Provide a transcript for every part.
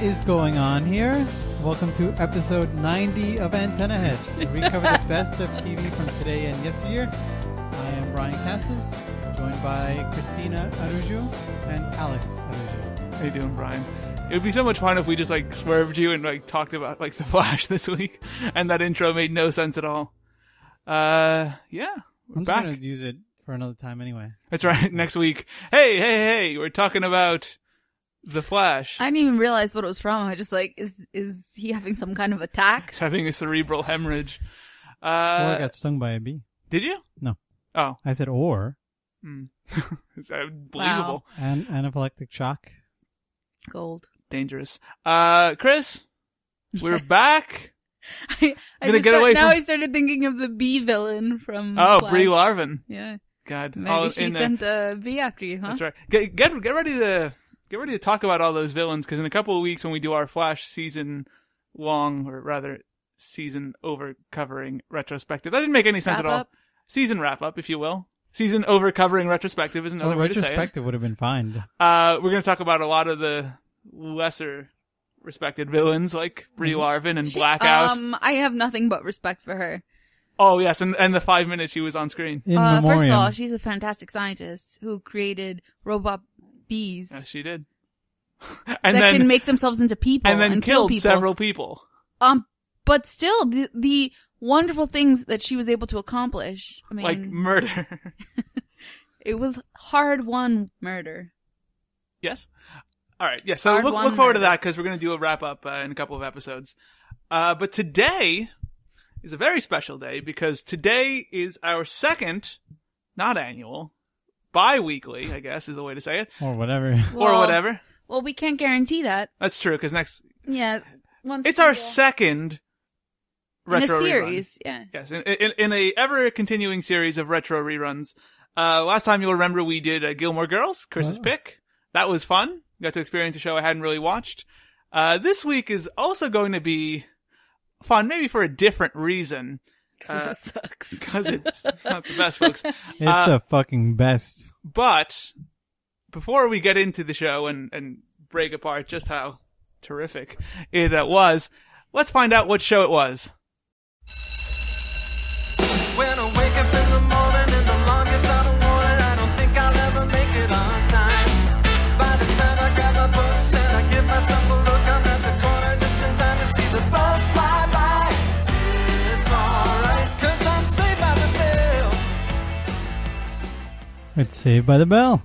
is going on here? Welcome to episode 90 of Antenna Heads, where we cover the best of TV from today and yesteryear. I am Brian Cassis, joined by Cristina Arujo and Alex Arujo. How you doing, Brian? It would be so much fun if we just swerved you and talked about The Flash this week, and that intro made no sense at all. Yeah, we're I'm back. just gonna use it for another time anyway. That's right. Next week, hey, we're talking about The Flash. I didn't even realize what it was from. I just is he having some kind of attack? He's having a cerebral hemorrhage. Or I got stung by a bee. Did you? No. Oh. I said or. Is that believable? Wow. And anaphylactic shock. Gold. Dangerous. Chris, we're back. I gonna get away now from- I started thinking of the bee villain from Oh, Flash. Brie Larvin. Yeah. God. Maybe she sent a bee after you, huh? That's right. Get ready to talk about all those villains, because in a couple of weeks when we do our Flash season over covering retrospective, that didn't make any sense at all. Wrap-up? Season wrap up, if you will. Season over covering retrospective is another way to say it. Retrospective would have been fine. We're going to talk about a lot of the lesser respected villains like Brie Larvin and Blackout. I have nothing but respect for her. Oh yes, and the 5 minutes she was on screen. In First of memoriam. all, she's a fantastic scientist who created robot bees Yes, she did. that and then can make themselves into people and then kill killed people. several people. But still, the wonderful things that she was able to accomplish. I mean, Like murder. it was hard-won murder. Yes. All right. Yeah. So Hard look one forward to murder. that, because we're going to do a wrap up in a couple of episodes. But today is a very special day, because today is our second, not annual, bi-weekly, I guess is the way to say it, Or whatever. or whatever. Well, we can't guarantee that. That's true, because Yeah. it's our second in a retro series. rerun. Yeah. Yes, in a ever continuing series of retro reruns. Last time you'll remember we did Gilmore Girls, Chris's pick. That was fun. Got to experience a show I hadn't really watched. This week is also going to be fun, maybe for a different reason. Because it sucks. Because it's not the best, folks. It's the fucking best. But before we get into the show and break apart just how terrific it was, let's find out what show it was. When I wake up in the morning and the alarm gives out a warning, I don't think I'll ever make it on time. By the time I grab my books and I give myself a look, I'm at the corner just in time to see the bus fly by. It's alright, 'cause I'm saved by the bell. It's Saved by the Bell.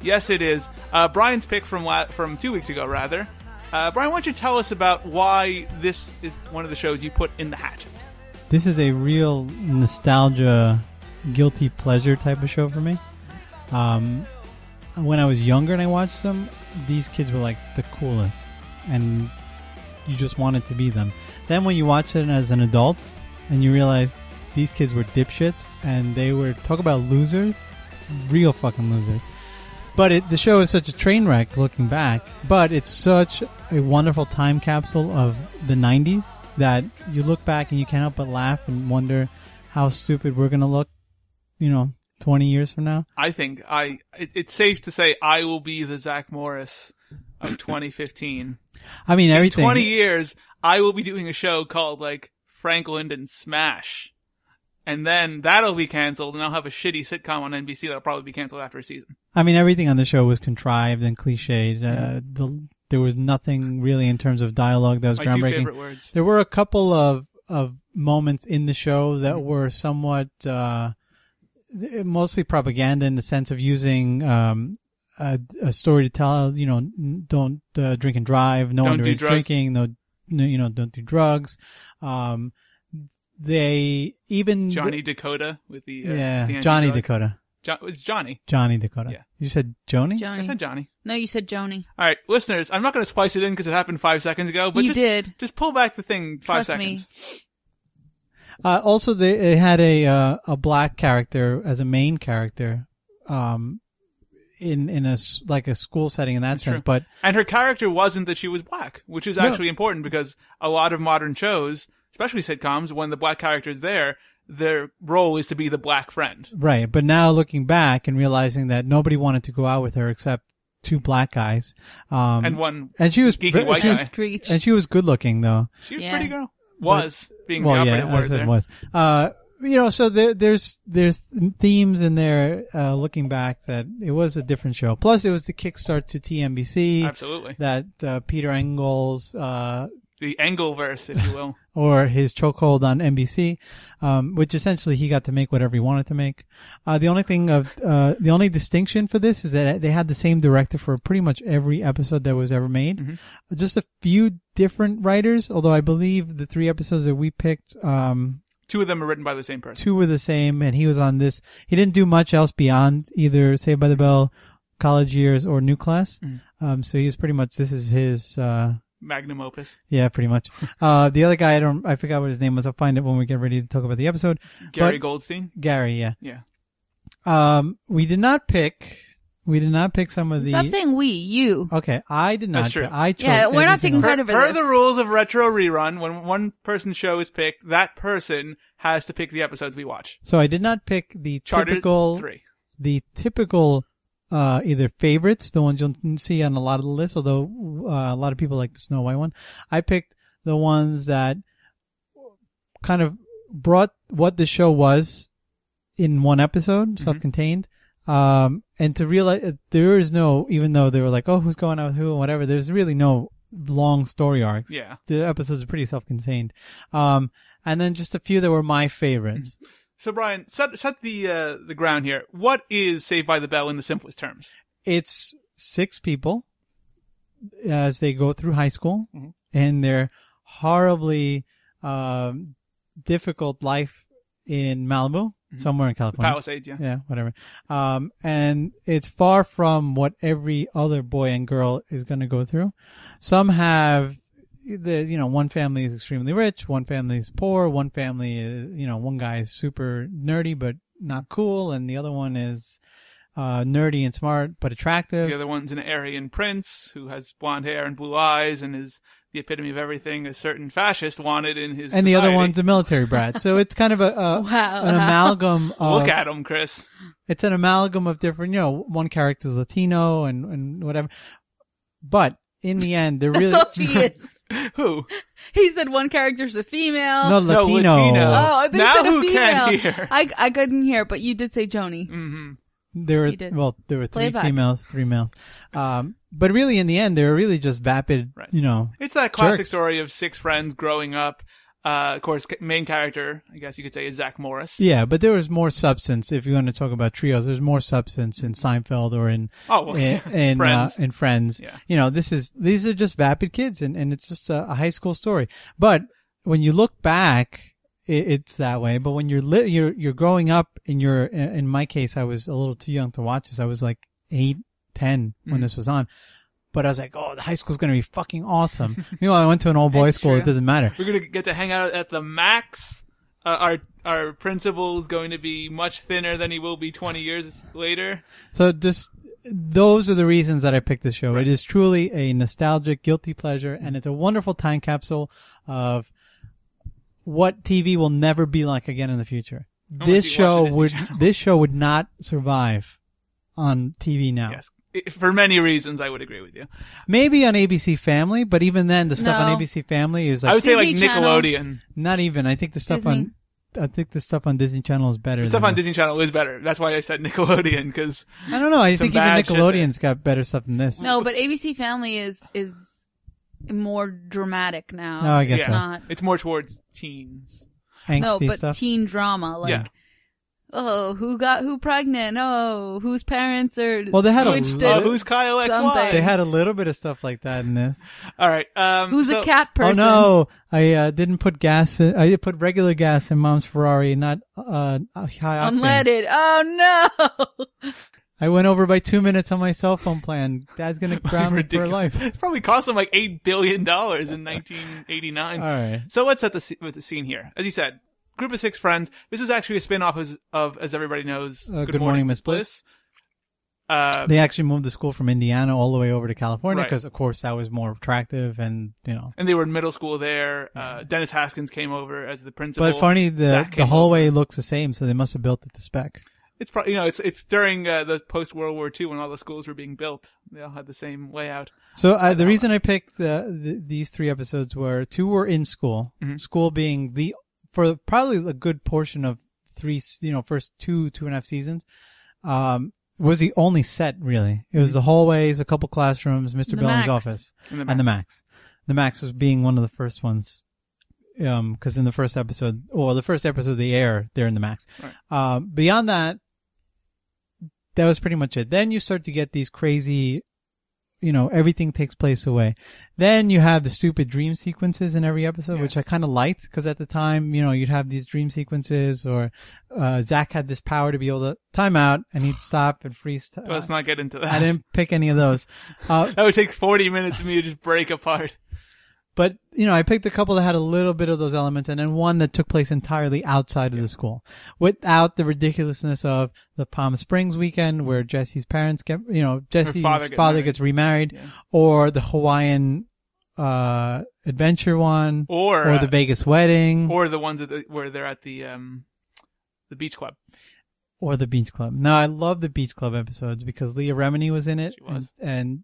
Yes, it is. Brian's pick from 2 weeks ago, rather. Brian, why don't you tell us about why this is one of the shows you put in the hat? This is a real nostalgia, guilty pleasure type of show for me. When I was younger and I watched them, these kids were like the coolest, and you just wanted to be them. Then when you watch it as an adult, and you realize these kids were dipshits, and they were, talk about losers, real fucking losers. But the show is such a train wreck looking back, but it's such a wonderful time capsule of the 90s that you look back and you can't help but laugh and wonder how stupid we're going to look, 20 years from now. I think it's safe to say I will be the Zach Morris of 2015. I mean, everything. In 20 years, I will be doing a show called Frank Lyndon Smash. And then that'll be canceled, and I'll have a shitty sitcom on NBC that'll probably be canceled after a season. I mean, everything on the show was contrived and cliched. There was nothing really in terms of dialogue that was My groundbreaking. 2 favorite words. There were a couple of moments in the show that were somewhat mostly propaganda, in the sense of using a story to tell. Don't drink and drive. No Don't do underage drugs. drinking. No, don't do drugs. They even Johnny Dakota with the the Johnny anti-drug. Dakota. It's Johnny. Johnny Dakota. Yeah. You said Joni? Johnny. I said Johnny. No, you said Joni. All right, listeners, I'm not going to splice it in because it happened 5 seconds ago. But You did. Just pull back the thing 5 Trust me. seconds. Also, they had a black character as a main character, in a school setting in that That's sense. true. But And her character wasn't that she was black, which is actually important, because a lot of modern shows, especially sitcoms, when the black character is there, their role is to be the black friend. right. But now looking back and realizing that nobody wanted to go out with her except two black guys. And one and she was geeky white guy. Screech. and she was good looking though. She was a Yeah. pretty girl. Was being the Well, operative yeah, word as it there. was. So there's themes in there, looking back, that it was a different show. Plus, it was the kickstart to TNBC. Absolutely. That Peter Engel's, The Engelverse, if you will. or his chokehold on NBC, which essentially he got to make whatever he wanted to make. The only distinction for this is that they had the same director for pretty much every episode that was ever made. Mm-hmm. Just a few different writers, although I believe the 3 episodes that we picked, 2 of them are written by the same person. 2 were the same, and he was on this. He didn't do much else beyond either Saved by the Bell, College Years, or New Class. So he was pretty much, this is his, Magnum opus. yeah, pretty much. The other guy, I forgot what his name was. I'll find it when we get ready to talk about the episode. Gary But- Goldstein. Gary, yeah. Yeah. We did not pick some of the. Stop saying we, you. Okay, I did not. That's true. I chose. Yeah, we're every not single- taking credit for Per this. the rules of Retro Rerun, when one person's show is picked, that person has to pick the episodes we watch. So I did not pick the Chartered typical. 3. The typical either favorites, the ones you'll see on a lot of the lists, although a lot of people like the Snow White one. I picked the ones that kind of brought what the show was in one episode, self-contained. And to realize there is no, even though they were like, oh, who's going out with who and whatever, there's really no long story arcs. Yeah. The episodes are pretty self-contained. And then just a few that were my favorites. So Brian, set the ground here. What is Saved by the Bell in the simplest terms? It's 6 people as they go through high school Mhm. and their horribly difficult life in Malibu, somewhere in California. Palisades, yeah. Yeah, whatever. And it's far from what every other boy and girl is going to go through. Some have one family is extremely rich, one family is poor, one family is, one guy is super nerdy but not cool, and the other one is nerdy and smart but attractive. The other one's an Aryan prince who has blonde hair and blue eyes and is the epitome of everything a certain fascist wanted in his And the other society. one's a military brat. So it's kind of an amalgam of... Look at him, Chris. It's an amalgam of different, one character's Latino and whatever. But in the end, they're really... That's all she is. Who? He said one character's a female. No, No, Latino. Latino. Oh, I thought Now you said a who female. can hear? I couldn't hear, but you did say Joni. Mm-hmm. There You did. were Play 3 it back. females, 3 males. But really, in the end, they were really just vapid, Right. It's that classic jerks. story of 6 friends growing up. Of course, main character, I guess you could say, is Zach Morris. Yeah, but there was more substance. If you want to talk about trios, there's more substance in Seinfeld or in Friends. in Friends. Yeah. These are just vapid kids, and it's just a high school story. But when you look back, it's that way. But when you're growing up, and in my case, I was a little too young to watch this. I was like 8, 10 when this was on. But I was like, oh, the high school's going to be fucking awesome. Meanwhile, I went to an all-boys That's school. true. It doesn't matter. We're going to get to hang out at the Max. Our principal is going to be much thinner than he will be 20 years later. So just those are the reasons that I picked this show. Right. It is truly a nostalgic, guilty pleasure, and it's a wonderful time capsule of what TV will never be like again in the future. Unless you watch the Disney Channel. This show would not survive on TV now. Yes. For many reasons, I would agree with you. Maybe on ABC Family, but even then, the stuff No. on ABC Family is like I would say like Disney Channel. Nickelodeon. not even. I think the stuff Disney. the stuff on Disney Channel is better. The stuff than on Disney Channel is better. That's why I said Nickelodeon, because I don't know. I some think even bad shit Nickelodeon's got better stuff than this. No, but ABC Family is more dramatic now. Oh, I guess It's so. not. it's more towards teens. No, Angsty but stuff. teen drama. Like, Yeah. oh, who got who pregnant? Oh, whose parents are Well, they had a switched lot- it. Who's Kyle XY? something. They had a little bit of stuff like that in this. All right. Who's so- a cat person? Oh no, I didn't put gas. I put regular gas in Mom's Ferrari, not high octane. Unleaded. Oh no. I went over by 2 minutes on my cell phone plan. Dad's gonna ground me for Ridiculous. life. It probably cost them like $8 billion in 1989. All right. So let's set with the scene here. As you said, group of 6 friends. This was actually a spin-off of as everybody knows, Good Morning, Miss Bliss. They They actually moved the school from Indiana all the way over to California Right. because, of course, that was more attractive and, and they were in middle school there. Dennis Haskins came over as the principal. But funny, Zach the came hallway over. looks the same, so they must have built it to spec. It's probably, it's during the post World War II when all the schools were being built. They all had the same layout. So the reason I picked these 3 episodes were 2 were in school. Mm-hmm. School being for probably a good portion of 3, first 2.5 seasons, was the only set really. It was the hallways, a couple classrooms, Mr. Belling's office, and the Max. The Max was being one of the first ones. Cause in the first episode they air, they're in the Max. Right. Beyond that was pretty much it. Then you start to get these crazy, everything takes place away. Then you have the stupid dream sequences in every episode, which I kind of liked, cause at the time, you'd have these dream sequences, or, Zach had this power to be able to time out and he'd stop and freeze. Let's not get into that. I didn't pick any of those. That would take 40 minutes of me to just break apart. But, I picked a couple that had a little bit of those elements, and then one that took place entirely outside of the school, without the ridiculousness of the Palm Springs weekend where Jessie's parents Jessie's father gets remarried, or the Hawaiian adventure one, or the Vegas wedding, or the ones where they're at the beach club. Or the beach club. Now, I love the beach club episodes because Leah Remini was in it, and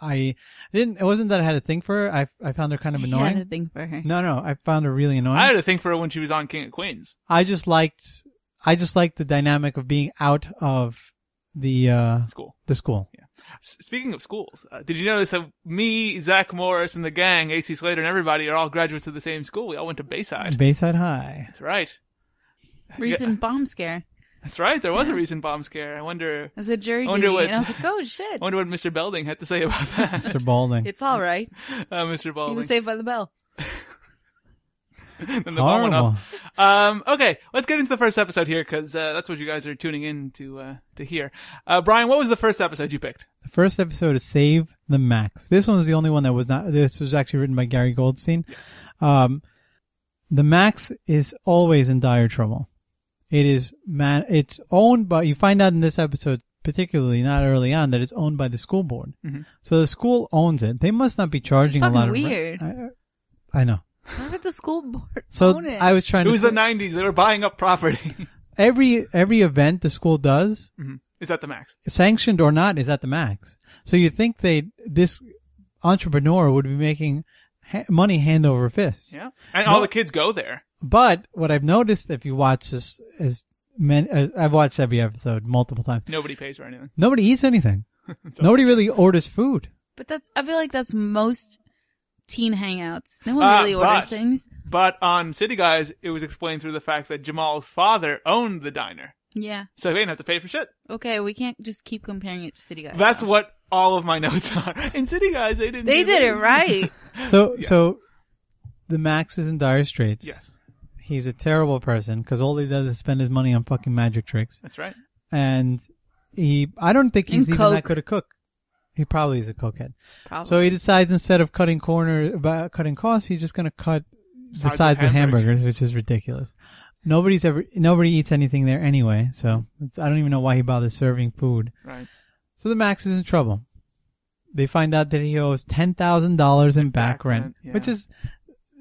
it wasn't that I had a thing for her. I found her kind of annoying. You had a thing for her. No, I found her really annoying. I had a thing for her when she was on King of Queens. I just liked the dynamic of being out of the school. The school. Yeah. Speaking of schools, did you notice that me, Zach Morris, and the gang, AC Slater and everybody are all graduates of the same school? We all went to Bayside. Bayside High. That's right. Recent bomb scare. That's right. There was a recent bomb scare. I wonder. It was a jury duty, and I was like, "Oh shit!" I wonder what Mr. Belding had to say about that. Mr. Balding. It's all right. Mr. Balding. He was saved by the bell. Then the bomb went off. Okay, let's get into the first episode here because that's what you guys are tuning in to hear. Brian, what was the first episode you picked? The first episode is Save the Max. This one was the only one that was not. This was actually written by Gary Goldstein. Yes. The Max is always in dire trouble. It's owned by, you find out in this episode, particularly not early on, that it's owned by the school board. Mm-hmm. So the school owns it. They must not be charging a lot of weird. I know. Why would the school board So own it? I was trying to. It was the 90s. They were buying up property. Every event the school does is at the Max. Sanctioned or not, is at the Max. So you think this entrepreneur would be making money hand over fist. Yeah. And all the kids go there. But what I've noticed, if you watch this, I've watched every episode multiple times. Nobody pays for anything. Nobody eats anything. Nobody really orders food. But I feel like that's most teen hangouts. No one really orders things. But on City Guys, it was explained through the fact that Jamal's father owned the diner. Yeah. So he didn't have to pay for shit. Okay, we can't just keep comparing it to City Guys. That's what all of my notes are. In City Guys, they didn't. They did it right. So the Max is in dire straits. Yes. He's a terrible person because all he does is spend his money on fucking magic tricks. That's right. And I don't think he's even that good a cook. He probably is a cokehead. Probably. So he decides instead of cutting costs, he's just going to cut the sides of hamburgers, which is ridiculous. Nobody eats anything there anyway, so I don't even know why he bothers serving food. Right. So the Max is in trouble. They find out that he owes $10,000 in back rent, which is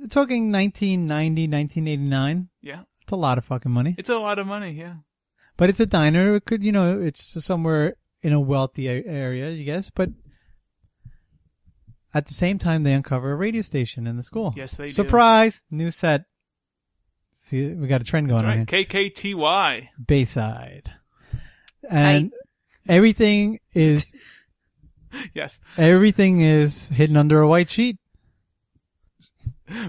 talking 1990, 1989. Yeah. It's a lot of fucking money. It's a lot of money, yeah. But it's a diner. It could, it's somewhere in a wealthy area, I guess. But at the same time, they uncover a radio station in the school. Yes, they do. Surprise! New set. See, we got a trend going on here. KKTY. Bayside. And everything is... Yes. Everything is hidden under a white sheet.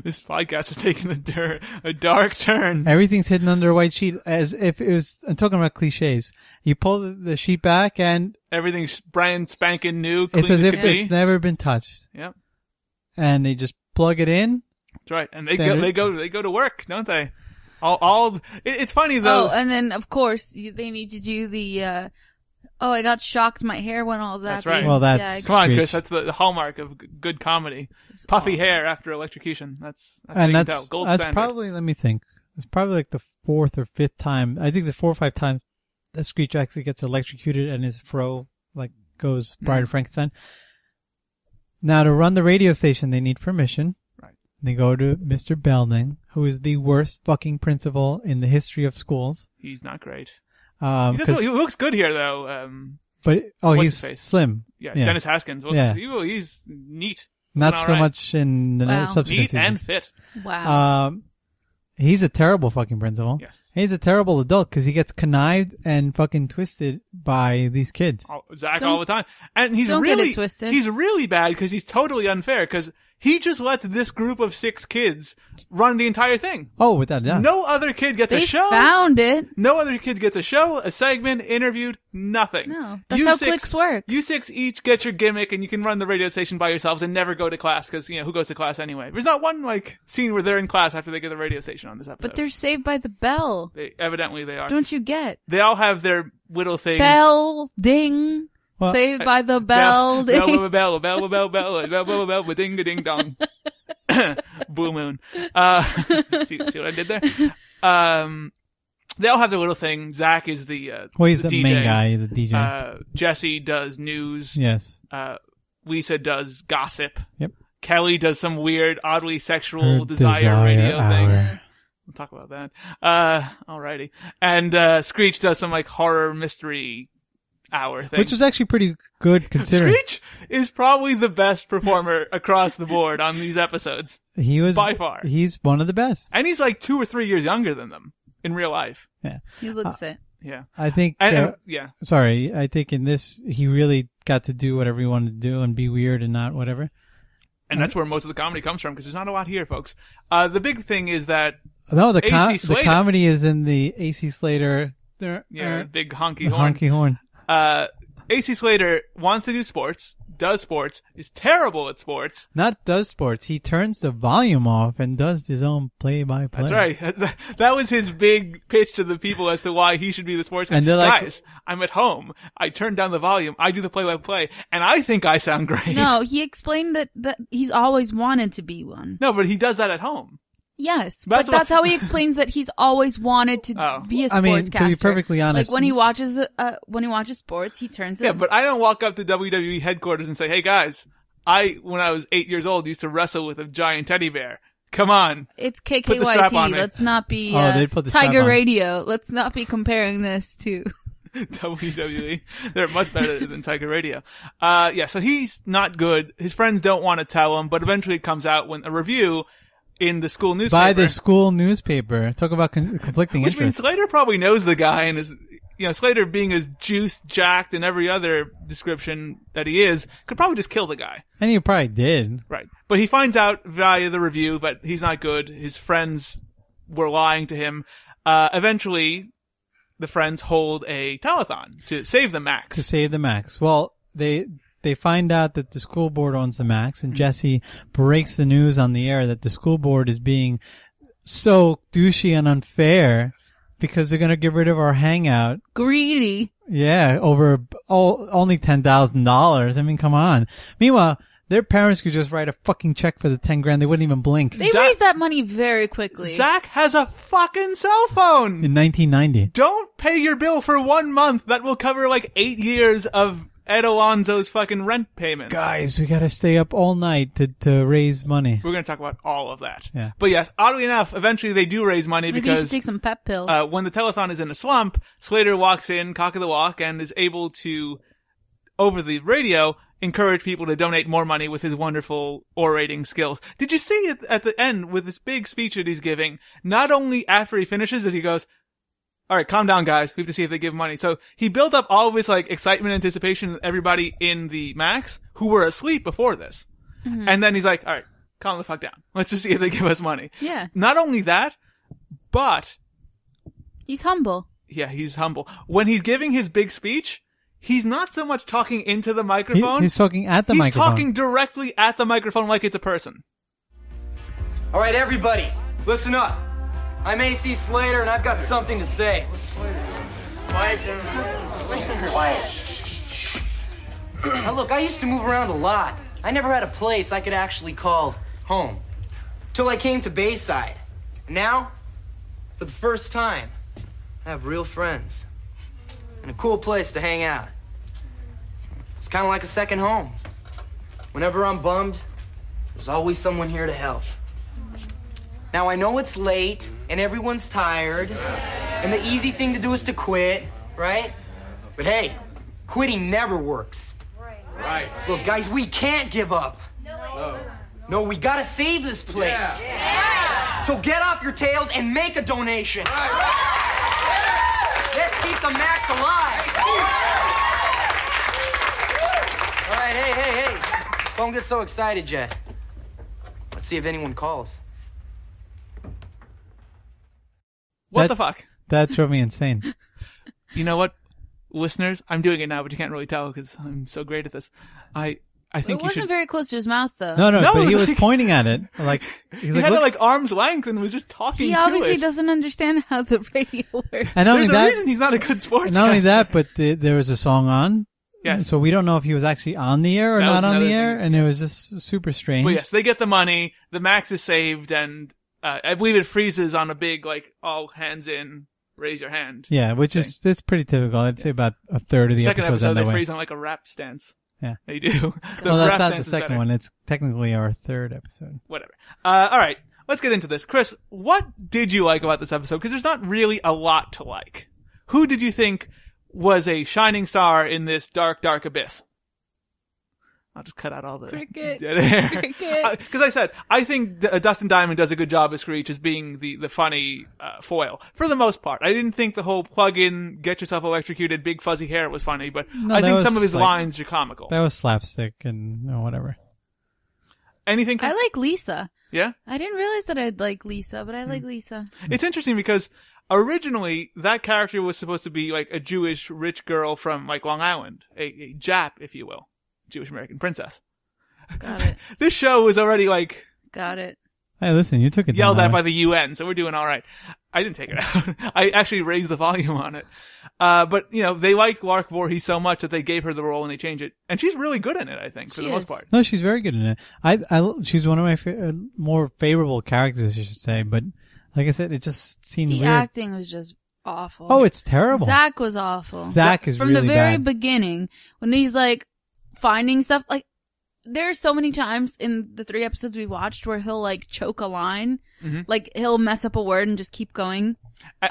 This podcast is taking a dark turn. Everything's hidden under a white sheet as if it was, I'm talking about cliches. You pull the sheet back and everything's brand spanking new, clean it's as if it's never been touched. Yep. And they just plug it in. That's right. And they go to work, don't they? It's funny though. Oh, and then of course they need to do the, I got shocked. My hair went all zappy. That's right. Well, that's come on, Chris. That's the hallmark of good comedy. Puffy hair after electrocution. That's gold standard. Probably. Let me think. It's probably like the fourth or fifth time. I think the 4 or 5 times that Screech actually gets electrocuted and his fro goes Bride of Frankenstein. Now to run the radio station, they need permission. Right. They go to Mr. Belding, who is the worst fucking principal in the history of schools. He's not great. He looks good here, though. But What's he's his face? slim. Yeah, Dennis Haskins. He's neat. Not All so right. much in the subsequent Neat seasons. and fit. Wow. He's a terrible fucking principal. Yes. He's a terrible adult because he gets connived and fucking twisted by these kids. Zach all the time. And he's don't really get it twisted. He's really bad because he's totally unfair because he just lets this group of 6 kids run the entire thing. Oh, without doubt. No other kid gets a They show. found it. No other kid gets a show, a segment, interviewed, nothing. No, that's how clicks work. You 6 each get your gimmick and you can run the radio station by yourselves and never go to class because, who goes to class anyway? There's not one, scene where they're in class after they get the radio station on this episode. But they're saved by the bell. Evidently they are. Don't you get? They all have their little things. Bell, ding. Well, Saved by the bell, ding. Bell, ding, ding, dong. Blue moon. See what I did there? They all have their little thing. Zach is the he's the the DJ. main guy, the DJ. Jesse does news. Yes. Lisa does gossip. Yep. Kelly does some weird, oddly sexual Her desire radio hour. thing. We'll talk about that. Alrighty. And Screech does some horror mystery hour thing. Which was actually pretty good considering. Screech is probably the best performer across the board on these episodes. He was by far. He's one of the best. And he's 2 or 3 years younger than them in real life. Yeah. He looks it. Yeah. I think, yeah. Sorry, I think in this, he really got to do whatever he wanted to do and be weird and not whatever. And that's where most of the comedy comes from, because there's not a lot here, folks. The big thing is that No, the Slater, comedy is in the AC Slater. Big honky horn. Honky horn. AC Slater wants to do sports, does sports, is terrible at sports. Not does sports. He turns the volume off and does his own play-by-play. That's right. That was his big pitch to the people as to why he should be the sports guy. And they're like, guys, I'm at home. I turn down the volume. I do the play-by-play. And I think I sound great. No, he explained that he's always wanted to be one. No, but he does that at home. Yes, but that's how he explains that he's always wanted to be a sportscaster. To be perfectly honest, when he watches sports, he turns it. Yeah, but I don't walk up to WWE headquarters and say, "Hey guys, when I was 8 years old, used to wrestle with a giant teddy bear. Come on." It's Put the strap on KKYT. me. Let's not be they'd put the strap Tiger on. Radio. Let's not be comparing this to WWE. They're much better than Tiger Radio. So he's not good. His friends don't want to tell him, but eventually it comes out when a review in the school newspaper. by the school newspaper. Talk about conflicting Which means interests. Slater probably knows the guy and is, Slater being as juiced, jacked, and every other description that he is, could probably just kill the guy. And you probably did. Right. But he finds out via the review that he's not good. His friends were lying to him. Eventually, the friends hold a telethon to save the Max. To save the Max. Well, they find out that the school board owns the Max, and Jessie breaks the news on the air that the school board is being so douchey and unfair because they're going to get rid of our hangout. greedy. Yeah, over only $10,000. I mean, come on. Meanwhile, their parents could just write a fucking check for the $10,000. They wouldn't even blink. They raised that money very quickly. Zach has a fucking cell phone! In 1990. Don't pay your bill for 1 month. That will cover 8 years of Ed Alonzo's fucking rent payments. Guys, we gotta stay up all night to raise money. We're going to talk about all of that. Yeah. But yes, oddly enough, eventually they do raise money Maybe you should because take some pep pills. when the telethon is in a slump, Slater walks in, cock of the walk, and is able to, over the radio, encourage people to donate more money with his wonderful orating skills. Did you see it at the end with this big speech that he's giving? Not only after he finishes, as he goes, "All right, calm down, guys. We have to see if they give money." So he built up all of his excitement, anticipation, with everybody in the Max who were asleep before this, and then he's like, "All right, calm the fuck down. Let's just see if they give us money." Yeah. Not only that, but He's humble. yeah, he's humble. When he's giving his big speech, he's not so much talking into the microphone. He's talking at the He's microphone. talking directly at the microphone like it's a person. All right, everybody, listen up. I'm AC Slater, and I've got something to say. Quiet, gentlemen. Quiet. Shh. Now, look, I used to move around a lot. I never had a place I could actually call home. Till I came to Bayside. And now, for the first time, I have real friends. And a cool place to hang out. It's kind of like a second home. Whenever I'm bummed, there's always someone here to help. Now, I know it's late, and everyone's tired, and the easy thing to do is to quit, right? But hey, quitting never works. Right. Look, guys, we can't give up. No, we gotta save this place. Yeah. So get off your tails and make a donation. Let's keep the Max alive. All right, hey. Don't get so excited yet. Let's see if anyone calls. What the fuck? That drove me insane. You know what, listeners? I'm doing it now, but you can't really tell because I'm so great at this. I think It you wasn't should. very close to his mouth, though. No, No, but it he was was like- pointing at it. Like, He he's like, had it look. like arm's length and was just talking He to obviously it. doesn't understand how the radio works. And not only There's a that, reason he's not a good sportscaster. not only that, but there was a song on. Yes. So we don't know if he was actually on the air or That was not on another the air, thing. and it was just super strange. But yes, they get the money. The Max is saved, and I believe it freezes on a big like all hands in, raise your hand. Yeah, which is it's pretty typical. I'd say about a third of the Second episodes episode, end they that way. freeze on like a rap stance. Yeah. They do. The Well, rap that's not stance the is second better. one. It's technically our third episode. Whatever. All right, let's get into this. Chris, what did you like about this episode? Because there's not really a lot to like. Who did you think was a shining star in this dark, dark abyss? I'll just cut out all the Cricket. dead air. Cricket. Because I said, I think Dustin Diamond does a good job as Screech as being the funny foil. For the most part. I didn't think the whole plug-in, get yourself electrocuted, big fuzzy hair was funny, but No, I that think was some of his like- lines are comical. That was slapstick and whatever. Anything, Chris? I like Lisa. Yeah? I didn't realize that I'd like Lisa, but I like Lisa. It's interesting because originally that character was supposed to be like a Jewish rich girl from like Long Island. A Jap, if you will. Jewish American princess. Got it. This show was already like Got it. Hey, listen, you took it yelled down at that by way. the UN, so we're doing all right. I didn't take it out. I actually raised the volume on it. But you know, they like Lark Voorhees so much that they gave her the role and they changed it. And she's really good in it, I think, for She the most is. part. No, she's very good in it. She's one of my more favorable characters, I should say. But like I said, it just seemed The weird. acting was just awful. Oh, it's terrible. Zach was awful. Zach is From really the very bad. beginning, when he's like finding stuff, like there's so many times in the 3 episodes we watched where he'll like choke a line, Mhm. like he'll mess up a word and just keep going.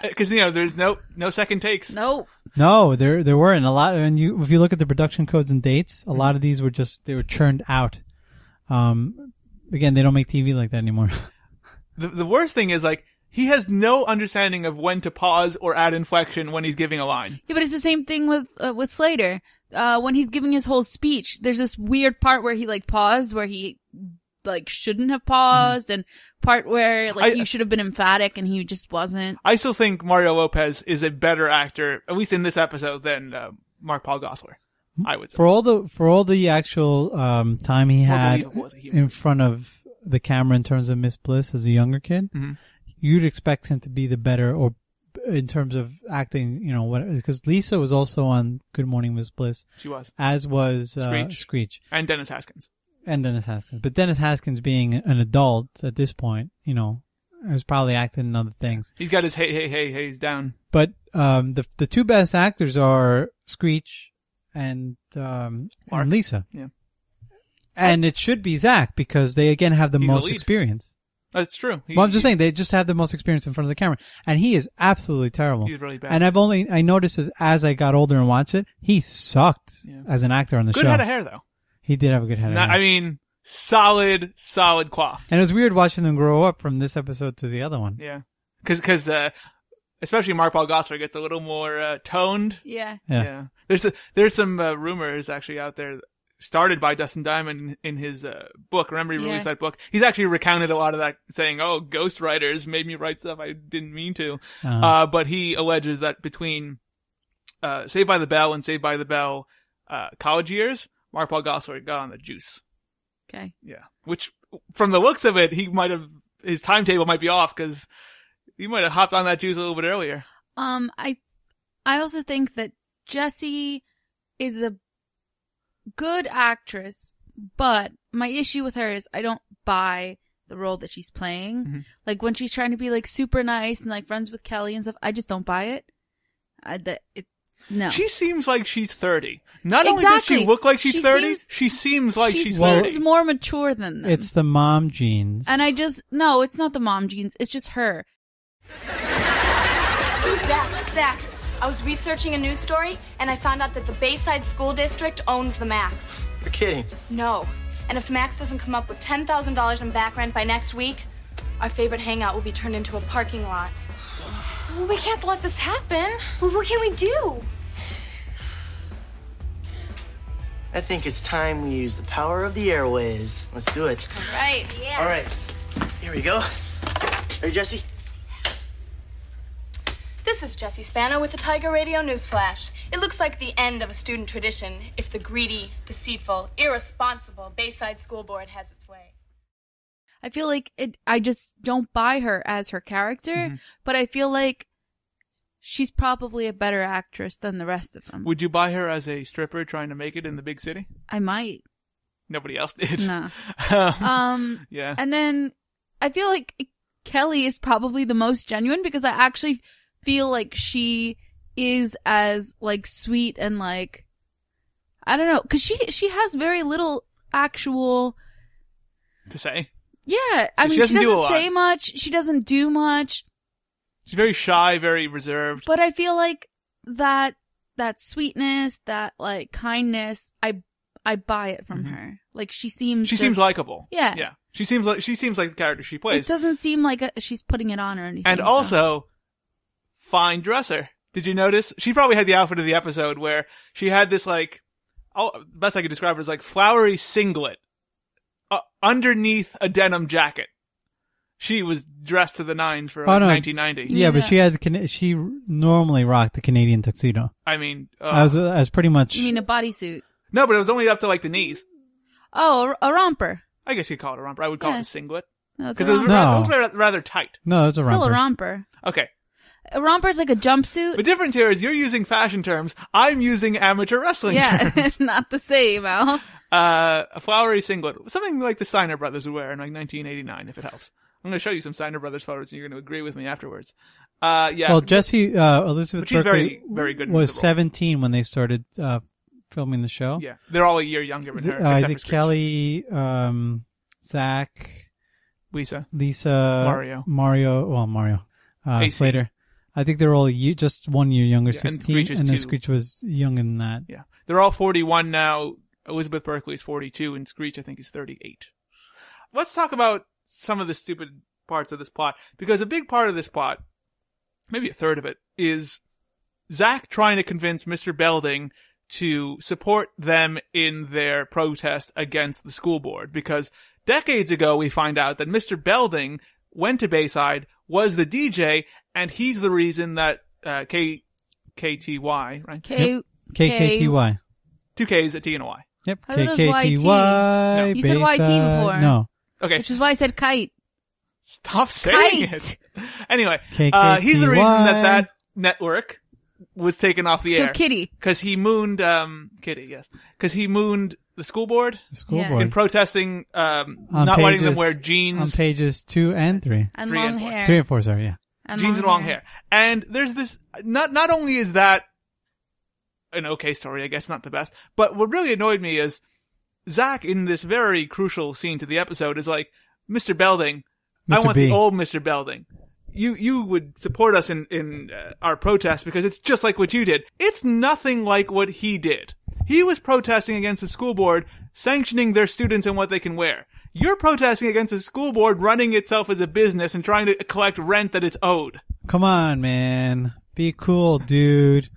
Because, you know, there's no second takes. Nope. No, there weren't a lot. And if you look at the production codes and dates, a lot of these were they were churned out. Again, they don't make TV like that anymore. The worst thing is, like, he has no understanding of when to pause or add inflection when he's giving a line. Yeah, but it's the same thing with Slater. When he's giving his whole speech, there's this weird part where he like paused, where he like shouldn't have paused, and part where like he should have been emphatic and he just wasn't. I still think Mario Lopez is a better actor, at least in this episode, than Mark Paul Gosselaar. I would say. For all the actual time he More had believable as a human. in front of the camera in terms of Miss Bliss as a younger kid, Mhm. you'd expect him to be the better, or in terms of acting, you know, because Lisa was also on Good Morning Miss Bliss, She was. as was Screech. Screech And Dennis Haskins. and Dennis Haskins. But Dennis Haskins, being an adult at this point, you know, was probably acting in other things. He's got his hey down. But the two best actors are Screech and Lisa. Yeah. And it should be Zach, because they again have the He's the most lead. experience. That's true. Well, I'm just saying they just have the most experience in front of the camera, and he is absolutely terrible. He's really bad. And I noticed as I got older and watched it, he sucked as an actor on the Good show. head of hair, though. He did have a good head of hair. I mean, solid coif. And it was weird watching them grow up from this episode to the other one. Yeah. Cause, especially Mark Paul Gosselaar gets a little more, toned. Yeah. Yeah. There's some, rumors actually out there started by Dustin Diamond in his, book. Remember he released that book? He's actually recounted a lot of that, saying, oh, ghostwriters made me write stuff I didn't mean to. But he alleges that between, Saved by the Bell and Saved by the Bell, college years, Mark Paul Gosselaar got on the juice. Okay. Yeah. Which, from the looks of it, his timetable might be off, because he might have hopped on that juice a little bit earlier. I also think that Jessie is a good actress, but my issue with her is I don't buy the role that she's playing. Mm-hmm. Like when she's trying to be like super nice and like friends with Kelly and stuff, I just don't buy it. No. She seems like she's 30. Not only does she Exactly. look like she's She 30, she seems like she she's seems 30. more mature than them. It's the mom genes. And no, it's not the mom genes. It's just her. Zach, I was researching a news story, and I found out that the Bayside School District owns the Max. You're kidding. No. And if Max doesn't come up with $10,000 in back rent by next week, our favorite hangout will be turned into a parking lot. Well, we can't let this happen. Well, what can we do? I think it's time we use the power of the airwaves. Let's do it. All right. Yeah. All right. Here we go. Ready, Jessie? This is Jessie Spano with the Tiger Radio News Flash. It looks like the end of a student tradition if the greedy, deceitful, irresponsible Bayside School Board has its way. I feel like I just don't buy her as her character, but I feel like she's probably a better actress than the rest of them. Would you buy her as a stripper trying to make it in the big city? I might. Nobody else did. No. Yeah. And then I feel like Kelly is probably the most genuine because I actually feel like she is as like sweet and like, I don't know, because she has very little actual to say. Yeah, I mean, she doesn't say much. She doesn't do much. She's very shy, very reserved. But I feel like that sweetness, that like kindness, I buy it from her. Like she seems likable. Yeah. Yeah. She seems like the character she plays. It doesn't seem like she's putting it on or anything. And also, fine dresser. Did you notice? She probably had the outfit of the episode where she had this like, best I could describe it as like flowery singlet underneath a denim jacket. She was dressed to the nines for 1990. Yeah, but she normally rocked the Canadian tuxedo. I mean, as pretty much. You mean a bodysuit? No, but it was only up to like the knees. Oh, a romper. I guess you'd call it a romper. I would call it a singlet. Because it was rather tight. No, it's a romper. Still a romper. Okay. A romper's like a jumpsuit. The difference here is you're using fashion terms. I'm using amateur wrestling terms. Yeah, it's not the same, Al. A flowery singlet. Something like the Steiner brothers would wear in like 1989, if it helps. I'm going to show you some Steiner brothers photos and you're going to agree with me afterwards. Yeah. Well, Jessie, Elizabeth she's Berkley very, very good. was 17 when they started, filming the show. Yeah. They're all a year younger than her. I think Kelly, Zach, Lisa, Mario, Slater. I think they're all just 1 year younger, 16, and then Screech was younger than that. Yeah. They're all 41 now. Elizabeth Berkley is 42 and Screech, I think, is 38. Let's talk about some of the stupid parts of this plot, because a big part of this plot, maybe a third of it, is Zach trying to convince Mr. Belding to support them in their protest against the school board, because decades ago we find out that Mr. Belding went to Bayside, was the DJ, and he's the reason that KTY, right? KKTY. 2 Ks, a T and a Y. Yep. I thought it was YT. No. You said YT before. No. Okay. Which is why I said kite. Stop saying Kite. it. Anyway, KKTY. he's the reason that network was taken off the air. So Kitty. Because he mooned, Kitty, yes. Because he mooned the school board. The school Yeah. board. In protesting, not letting them wear jeans. On pages 2 and 3. And 3 long and 4. hair. 3 and 4, sorry, yeah. Jeans and long hair. And there's this, not only is that an okay story, I guess not the best, but what really annoyed me is Zach, in this very crucial scene to the episode, is like, Mr. Belding, I want the old Mr. Belding. You would support us in our protest because it's just like what you did. It's nothing like what he did. He was protesting against the school board, sanctioning their students and what they can wear. You're protesting against the school board running itself as a business and trying to collect rent that it's owed. Come on, man. Be cool, dude.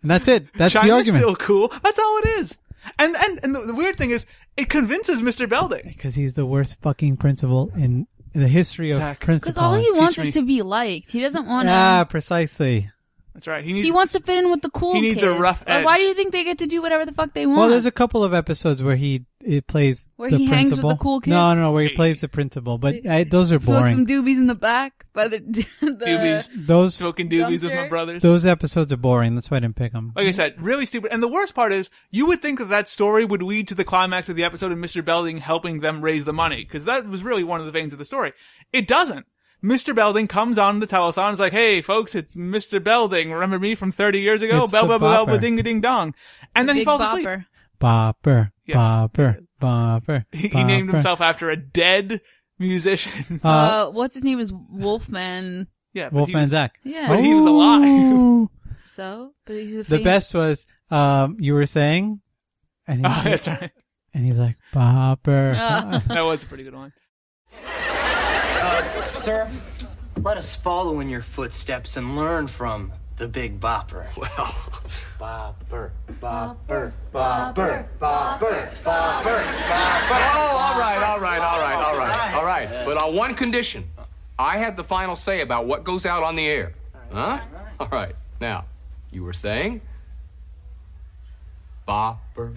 And that's it. That's China's the argument. Still cool. That's all it is. And the weird thing is, it convinces Mr. Belding. Because he's the worst fucking principal in the history of principal. Because all he wants is to be liked. He doesn't want to... Yeah, precisely. That's right. He wants to fit in with the cool kids. He needs a rough edge. Why do you think they get to do whatever the fuck they want? Well, there's a couple of episodes where he plays where the he principal. hangs with the cool kids? No, where he plays the principal. But those are Smokes boring. some doobies in the back by the doobies. Those smoking doobies with my brothers. Those episodes are boring. That's why I didn't pick them. Like I said, really stupid. And the worst part is, you would think that story would lead to the climax of the episode of Mr. Belding helping them raise the money, because that was really one of the veins of the story. It doesn't. Mr. Belding comes on the telethon. It's like, hey, folks, it's Mr. Belding. Remember me from 30 years ago? It's Bell, the bell, bell, bopper. ding, ding, dong. And then he falls asleep. Bopper. Yes. Bopper. He named himself after a dead musician. What's his name is Wolfman. Yeah, but Wolfman Zach. Yeah. But he was alive. So? But he's a The best was, you were saying, and That's right. and he's like, Bopper. That was a pretty good one. Sir, let us follow in your footsteps and learn from the Big Bopper. Well, Bopper, bopper, bopper, bopper, bopper, bopper. oh, all right. But on one condition. I have the final say about what goes out on the air. Huh? All right. Now, you were saying? Bopper,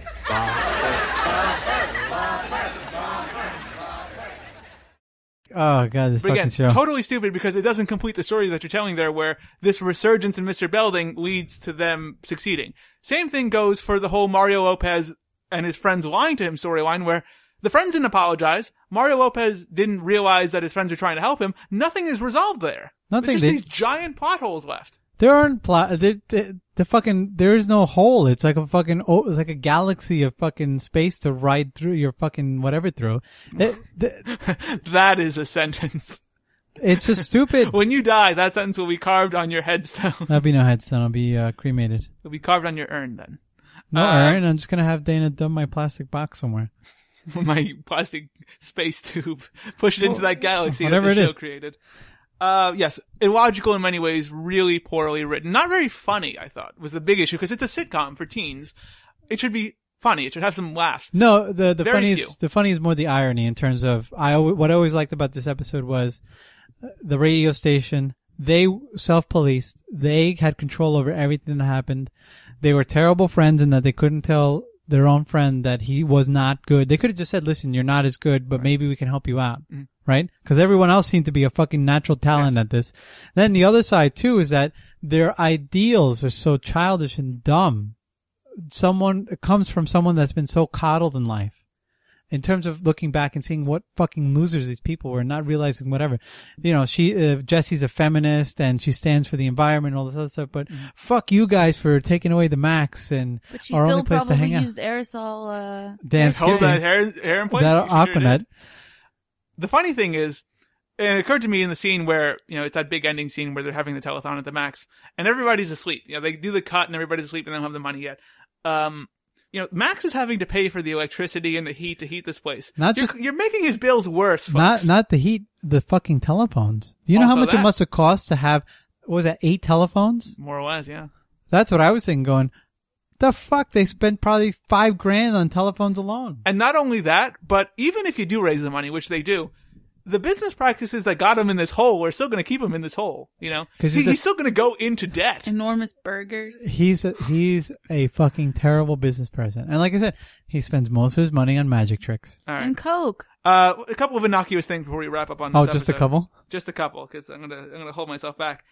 Oh, God, this But fucking again, show. totally stupid because it doesn't complete the story that you're telling there where this resurgence in Mr. Belding leads to them succeeding. Same thing goes for the whole Mario Lopez and his friends lying to him storyline where the friends didn't apologize. Mario Lopez didn't realize that his friends were trying to help him. Nothing is resolved there. Nothing. There's just these giant plot holes left. There aren't there is no hole. It's like it's like a galaxy of fucking space to ride through your fucking whatever through. That is a sentence. It's just stupid. When you die, that sentence will be carved on your headstone. There'll be no headstone. I'll be cremated. It'll be carved on your urn then. No urn. I'm just gonna have Dana dump my plastic box somewhere. My plastic space tube. Push it into that galaxy whatever that the it show is. created. Yes, illogical in many ways, really poorly written. Not very funny, I thought, was the big issue, because it's a sitcom for teens. It should be funny. It should have some laughs. No, the Very funny is more the irony in terms of, what I always liked about this episode was the radio station. They self-policed. They had control over everything that happened. They were terrible friends in that they couldn't tell their own friend that he was not good. They could have just said, listen, you're not as good, but maybe we can help you out. Mm-hmm. Right? Because everyone else seemed to be a fucking natural talent at this. Then the other side too is that their ideals are so childish and dumb. It comes from someone that's been so coddled in life. In terms of looking back and seeing what fucking losers these people were and not realizing whatever. You know, Jessie's a feminist and she stands for the environment and all this other stuff, but fuck you guys for taking away the Max and But she our still only place to hang probably out. used aerosol, Damn Hold that hair in place. That You sure Aquanet. did. The funny thing is, it occurred to me in the scene where, you know, it's that big ending scene where they're having the telethon at the Max and everybody's asleep. You know, they do the cut and everybody's asleep and they don't have the money yet. You know, Max is having to pay for the electricity and the heat to heat this place. You're making his bills worse, folks. Not the heat, the fucking telephones. Do you know how Also much it must have cost to have, what was that, 8 telephones? More or less, yeah. That's what I was thinking going, the fuck, they spent probably $5,000 on telephones alone. And not only that, but even if you do raise the money, which they do, the business practices that got him in this hole are still going to keep him in this hole, you know? He's still going to go into debt. enormous burgers. He's a fucking terrible business person. And like I said, he spends most of his money on magic tricks. All right. And Coke. A couple of innocuous things before we wrap up on this Oh, just a episode. couple? Just a couple, because I'm gonna hold myself back.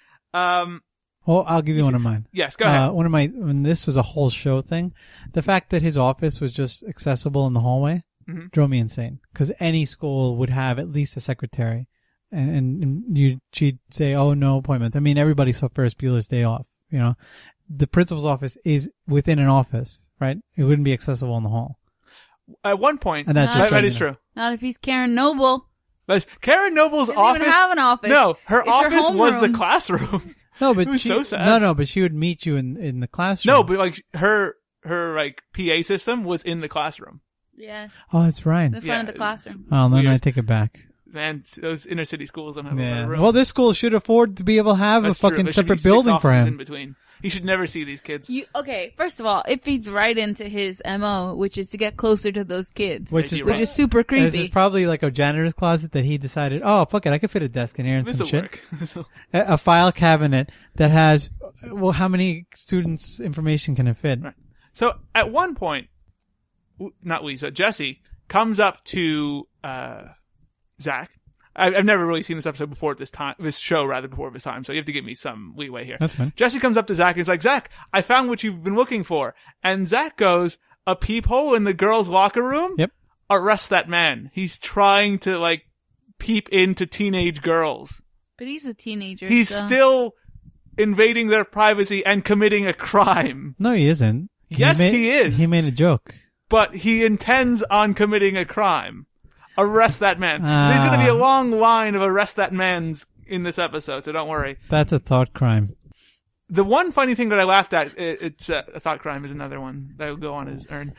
Well, I'll give you one of mine. Yes, go ahead. When this was a whole show thing, the fact that his office was just accessible in the hallway drove me insane. Because any school would have at least a secretary, and she'd say, "Oh, no appointments." I mean, everybody saw Ferris Bueller's Day Off. You know, the principal's office is within an office, right? It wouldn't be accessible in the hall. At one point, And that is true. Not if he's Karen Noble. But Karen Noble's Doesn't office. even have an office. No, her It's her office was the homeroom. classroom. No, but It was she, so sad. No, but she would meet you in the classroom. No, but like her like PA system was in the classroom. Yeah. Oh, that's right. The front of the classroom. Oh, then Weird. I take it back. Man, those inner city schools don't have a lot Yeah. of room. Well, this school should afford to be able to have That's a true. fucking There should be separate 6 building for offices in him. between. He should never see these kids. Okay, first of all, it feeds right into his MO, which is to get closer to those kids. Which You're which right. is super This creepy. is probably like a janitor's closet that he decided, oh, fuck it, I could fit a desk in here and some This'll shit. work. A file cabinet that has, well, how many students' information can it fit? Right. So at one point, not Lisa, Jessie comes up to Zach. I've never really seen this episode before at this time, this show rather before this time, so you have to give me some leeway here. That's fine. Jessie comes up to Zach and is like, Zach, I found what you've been looking for. And Zach goes, a peephole in the girls' locker room? Yep. Arrest that man. He's trying to like peep into teenage girls. But he's a teenager. He's so. still invading their privacy and committing a crime. No, he isn't. Yes, he is. He made a joke. But he intends on committing a crime. Arrest that man. There's going to be a long line of arrest that mans in this episode, so don't worry. That's a thought crime. The one funny thing that I laughed at, it's a thought crime is another one that will go on his urn.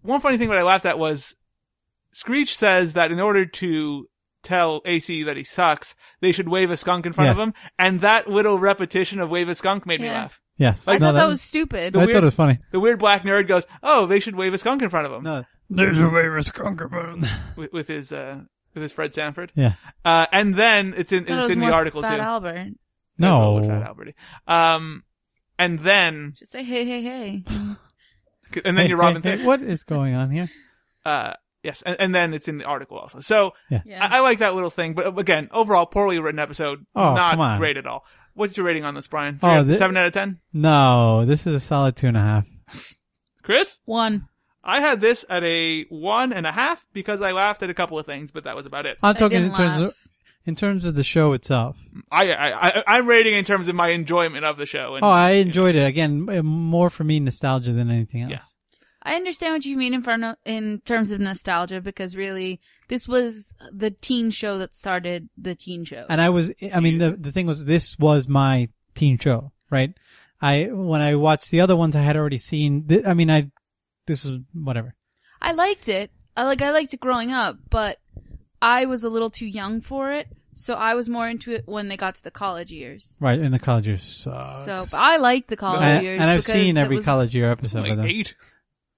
One funny thing that I laughed at was Screech says that in order to tell AC that he sucks, they should wave a skunk in front of him, and that little repetition of wave a skunk made me laugh. Yes. I thought that was stupid. I thought it was funny. The weird black nerd goes, "Oh, they should wave a skunk in front of him." No, there's a wave a skunk in front of him. With his Fred Sanford. Yeah. And then it's in the article Fat too. Albert. No. Fat Alberty. And then Just say hey. and then you're Robin Thicke. What is going on here? Yes, and then it's in the article also. So Yeah. I like that little thing, but again, overall, poorly written episode, Oh, come not on. great at all. What's your rating on this, Brian? Oh, 7 out of 10? No, this is a solid 2.5. Chris? 1. I had this at a 1.5 because I laughed at a couple of things, but that was about it. I'm talking didn't in terms of the show itself. I'm rating in terms of my enjoyment of the show. And, I enjoyed it. Again, more for me nostalgia than anything else. Yeah. I understand what you mean in terms of nostalgia, because really, this was the teen show that started the teen show. And the thing was, this was my teen show, right? When I watched the other ones, I had already seen, this is whatever. I liked it. I liked it growing up, but I was a little too young for it, so I was more into it when they got to the college years. Right, and the college years sucks. So, but I like the college years. And I've because seen every it was- college year episode like of them. 8.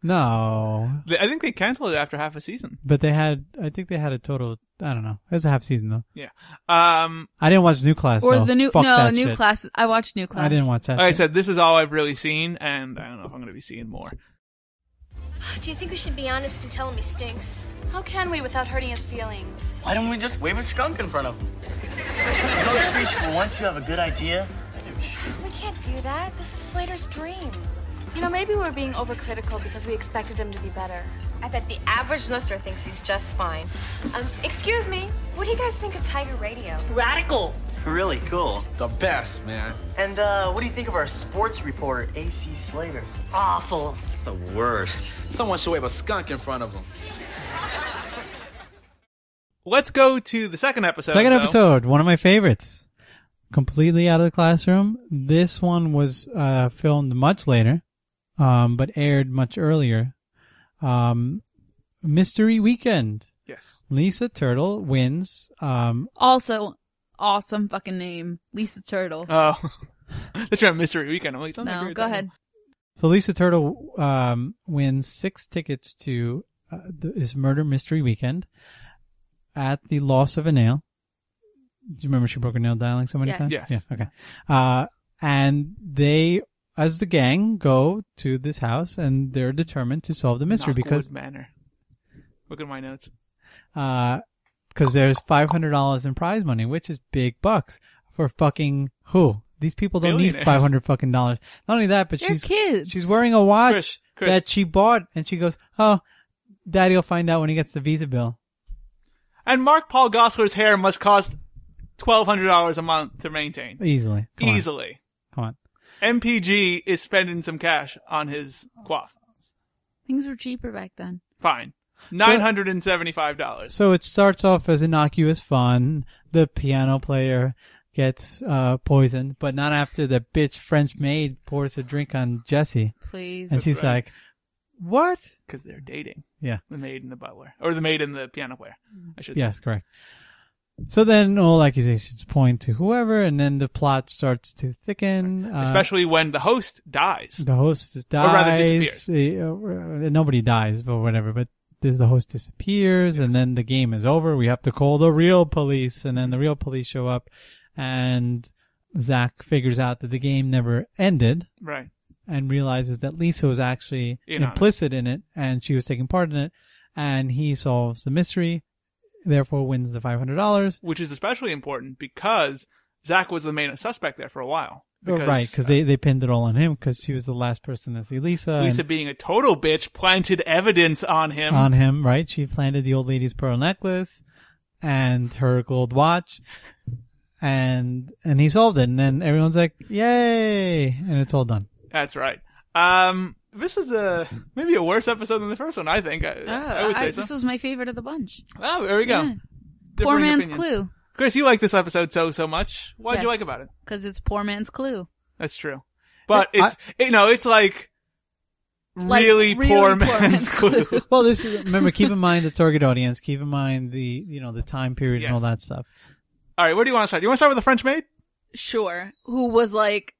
No. I think they canceled it after half a season. But I think they had a total, I don't know. It was a half season though. Yeah. I didn't watch New Class. Or so the new, fuck no, that New shit. Class. I watched New Class. I didn't watch that Like I shit. said, this is all I've really seen, and I don't know if I'm going to be seeing more. Do you think we should be honest and tell him he stinks? How can we without hurting his feelings? Why don't we just wave a skunk in front of him? Screech, for once you have a good idea. We can't do that. This is Slater's dream. You know, maybe we're being overcritical because we expected him to be better. I bet the average listener thinks he's just fine. Excuse me, what do you guys think of Tiger Radio? Radical. Really cool. The best, man. And what do you think of our sports reporter, AC Slater? Awful. The worst. Someone should wave a skunk in front of him. Let's go to the second episode. Second episode, one of my favorites. Completely out of the classroom. This one was filmed much later, but aired much earlier. Mystery Weekend. Yes. Lisa Turtle wins. Also, awesome fucking name. Lisa Turtle. Oh. That's right, Mystery Weekend. I'm like, sounds like a No, great go title. ahead. So Lisa Turtle wins 6 tickets to this murder mystery weekend at the Loss of a Nail. Do you remember she broke her nail dialing so many Yes. times? Yes. Yeah, okay. And they, as the gang, go to this house and they're determined to solve the mystery Knockwood Manor. Look at my notes. because there's $500 in prize money, which is big bucks for fucking who? These people don't need Billionaires. $500 fucking dollars. Not only that, but They're kids. she's wearing a watch Chris. that she bought, and she goes, "Oh, Daddy will find out when he gets the Visa bill." And Mark Paul Gosselaar's hair must cost $1,200 a month to maintain. Easily. Come on. Easily. Come on. MPG is spending some cash on his coif. Things were cheaper back then. Fine. $975. So it starts off as innocuous fun. The piano player gets poisoned, but not after the bitch French maid pours a drink on Jessie. Please. And she's right. like, "What?" Because they're dating. Yeah. The maid and the butler. Or the maid and the piano player, I should say. Yes, correct. So then all accusations point to whoever, and then the plot starts to thicken. Especially when the host dies. The host dies. Or rather disappears. Nobody dies, but whatever. But the host disappears, and then the game is over. We have to call the real police, and then the real police show up, and Zach figures out that the game never ended. Right. And realizes that Lisa was actually In on it. implicit in it, and she was taking part in it, and he solves the mystery, therefore wins the $500. Which is especially important because Zach was the main suspect there for a while. Right, because they pinned it all on him because he was the last person to see Lisa. Lisa, being a total bitch, planted evidence on him. On him, right? She planted the old lady's pearl necklace and her gold watch, and he solved it. And then everyone's like, "Yay!" And it's all done. That's right. This is maybe a worse episode than the first one, I think. I would say so. This was my favorite of the bunch. Oh, there we go. Yeah. Differing Poor man's opinions. Clue. Chris, you like this episode so much. What'd you like about it? Because it's poor man's Clue. That's true. But it's like really poor man's Clue. Well, remember, keep in mind the target audience, keep in mind the time period and all that stuff. All right, where do you want to start? You want to start with the French maid? Sure. Who was like...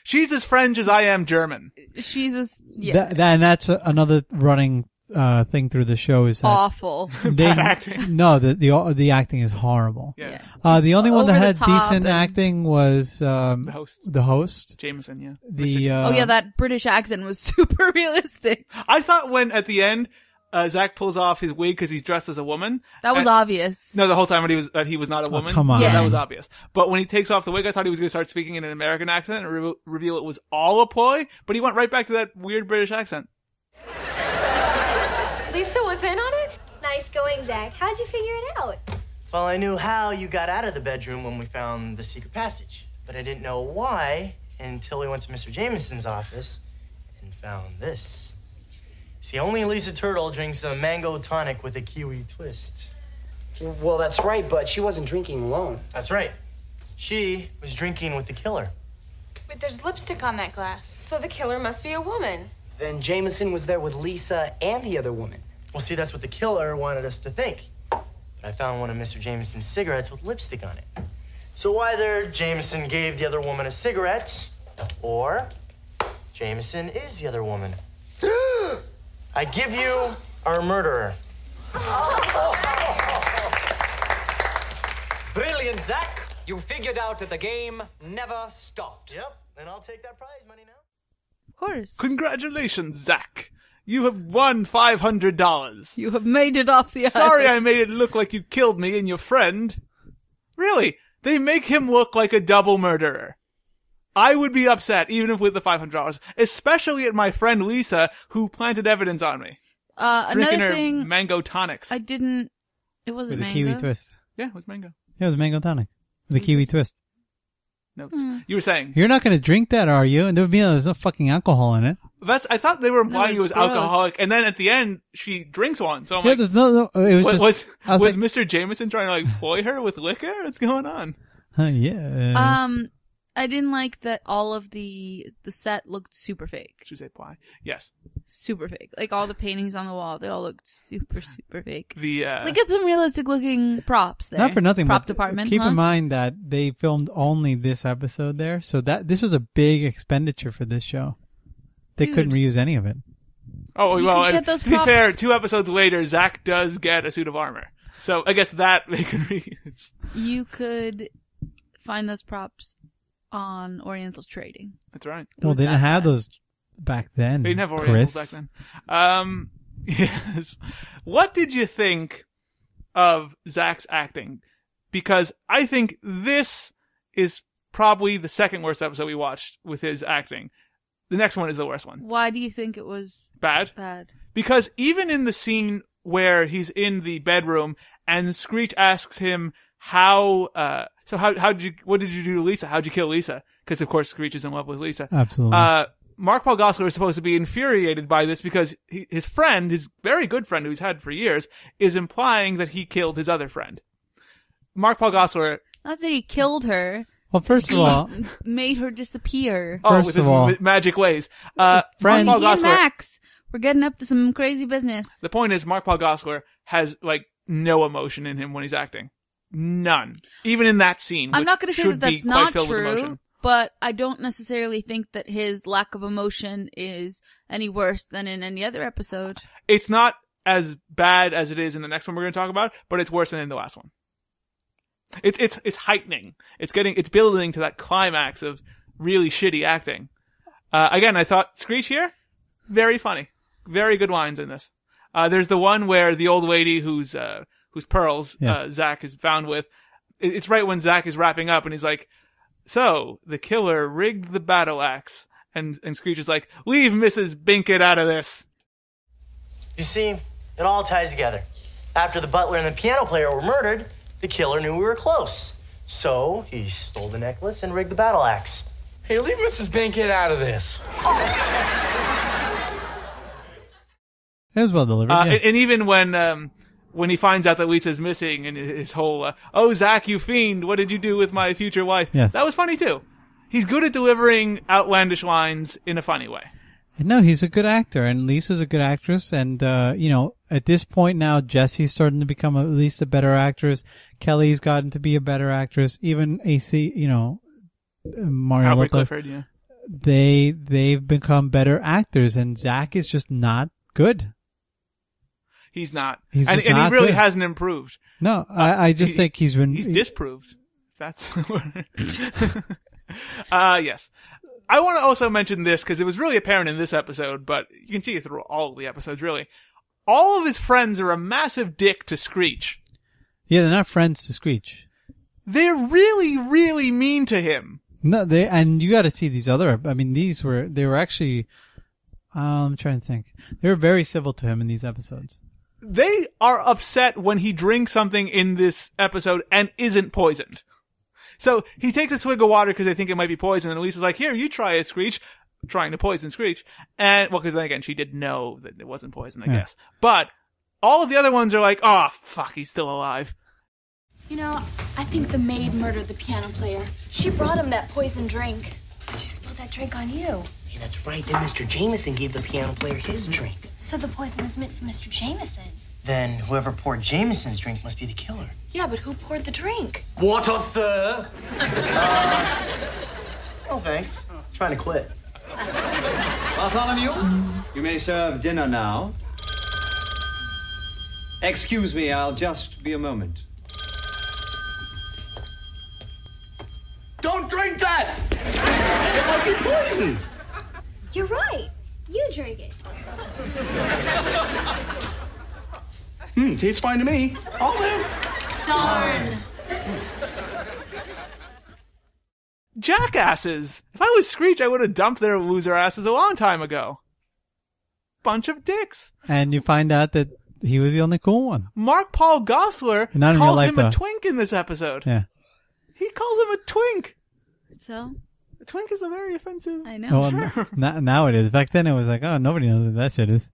She's as French as I am German. She's as... Yeah. And that's another running thing through the show is that awful. Bad acting. No, the acting is horrible. Yeah. The only one that had decent and... acting was the host. Jameson, yeah. That British accent was super realistic. I thought when at the end Zach pulls off his wig because he's dressed as a woman. That was obvious. No, the whole time that he was not a woman. Come on. Yeah, that was obvious. But when he takes off the wig, I thought he was going to start speaking in an American accent and reveal it was all a ploy. But he went right back to that weird British accent. Lisa was in on it? Nice going, Zach. How'd you figure it out? Well, I knew how you got out of the bedroom when we found the secret passage. But I didn't know why until we went to Mr. Jameson's office and found this. See, only Lisa Turtle drinks a mango tonic with a kiwi twist. Well, that's right, but she wasn't drinking alone. That's right. She was drinking with the killer. Wait, there's lipstick on that glass. So the killer must be a woman. Then Jameson was there with Lisa and the other woman. Well, see, that's what the killer wanted us to think. But I found one of Mr. Jameson's cigarettes with lipstick on it. So either Jameson gave the other woman a cigarette, or Jameson is the other woman. I give you our murderer. Brilliant, Zach. You figured out that the game never stopped. Yep, and I'll take that prize money now. Of course. Congratulations, Zach. You have won $500. You have made it off the island. Sorry I made it look like you killed me and your friend. Really, they make him look like a double murderer. I would be upset, even if with the $500, especially at my friend Lisa, who planted evidence on me. Drinking Another her thing, mango tonics. it wasn't With mango. a kiwi twist. Yeah, it was mango. Yeah, it was a mango tonic. With a kiwi twist. Notes. You were saying. You're not going to drink that, are you? And there's no fucking alcohol in it. I thought they were implying it was gross. alcoholic, and then at the end, she drinks one, so I'm Yeah, like, there's no, it was was like, Mr. Jameson trying to like ploy her with liquor? What's going on? yeah. I didn't like that all of the set looked super fake. Should we say ply? Yes. Super fake. Like all the paintings on the wall, they all looked super fake. Like get some realistic looking props there. Not for nothing, Prop but department. keep in mind that they filmed only this episode there, so that this was a big expenditure for this show. They couldn't reuse any of it. Oh, You well, could get and those to be props. fair, 2 episodes later, Zach does get a suit of armor. So I guess that they can reuse. You could find those props on Oriental Trading. That's right. Well, they didn't have those back then. They didn't have Orientals Chris. back then. Yes. What did you think of Zach's acting? Because I think this is probably the second worst episode we watched with his acting. The next one is the worst one. Why do you think it was Bad? Because even in the scene where he's in the bedroom and Screech asks him what did you do to Lisa? How'd you kill Lisa? Because of course Screech is in love with Lisa. Absolutely. Mark Paul Gosselaar is supposed to be infuriated by this because his friend, his very good friend who he's had for years, is implying that he killed his other friend. Mark Paul Gosselaar. Not that he killed her. Well, first of all, made her disappear. First of all, magic ways. friends. Mark Paul Gosselaar, Max, we're getting up to some crazy business. The point is, Mark Paul Gosselaar has like no emotion in him when he's acting. None. Even in that scene. I'm not going to say that that's not filled with true, emotion. but I don't necessarily think that his lack of emotion is any worse than in any other episode. It's not as bad as it is in the next one we're going to talk about, but it's worse than in the last one. It's heightening. It's building to that climax of really shitty acting. Again, I thought Screech here, very funny. Very good lines in this. There's the one where the old lady whose pearls, Yes. Zach is found with. It's right when Zach is wrapping up and he's like, so the killer rigged the battle axe. And Screech is like, leave Mrs. Binkett out of this. You see, it all ties together. After the butler and the piano player were murdered, the killer knew we were close. So he stole the necklace and rigged the battle axe. Hey, leave Mrs. Binkett out of this. It was well delivered. Yeah. And even when when he finds out that Lisa's missing and his whole, oh, Zach, you fiend, what did you do with my future wife? Yes. That was funny too. He's good at delivering outlandish lines in a funny way. No, he's a good actor, and Lisa's a good actress, and, at this point now, Jessie's starting to become at least a better actress. Kelly's gotten to be a better actress. Even AC, Mario Albert Lopez. Clifford, yeah. They've become better actors, and Zach is just not good. He's not. He's and just and not he really good. hasn't improved. No, I just think he's been... He's disproved. That's the word. Yes. I want to also mention this because it was really apparent in this episode, but you can see it through all of the episodes, really. All of his friends are a massive dick to Screech. Yeah, they're not friends to Screech. They're really, really mean to him. No, and you got to see these other. I mean, they were actually. I'm trying to think. They were very civil to him in these episodes. They are upset when he drinks something in this episode and isn't poisoned. So he takes a swig of water because they think it might be poison, and Lisa's like, "Here, you try it, Screech," trying to poison Screech. And well, because then again, she did know that it wasn't poison, I guess. But all of the other ones are like, "Oh, fuck, he's still alive." I think the maid murdered the piano player. She brought him that poison drink. But she spilled that drink on you. Hey, that's right. Then Mr. Jameson gave the piano player his drink. So the poison was meant for Mr. Jameson. Then whoever poured Jameson's drink must be the killer. Yeah, but who poured the drink? Water, sir. Oh, thanks. Trying to quit. Bartholomew, you may serve dinner now. Excuse me, I'll just be a moment. Don't drink that! It might be poison. You're right. You drink it. Tastes fine to me. I'll live. Darn. Jackasses! If I was Screech, I would have dumped their loser asses a long time ago. Bunch of dicks. And you find out that he was the only cool one. Mark Paul Gosselaar Not in real calls life, him a though. twink in this episode. Yeah. He calls him a twink. So? A twink is a very offensive I know. term. Now it is. Back then it was like, oh, nobody knows what that shit is.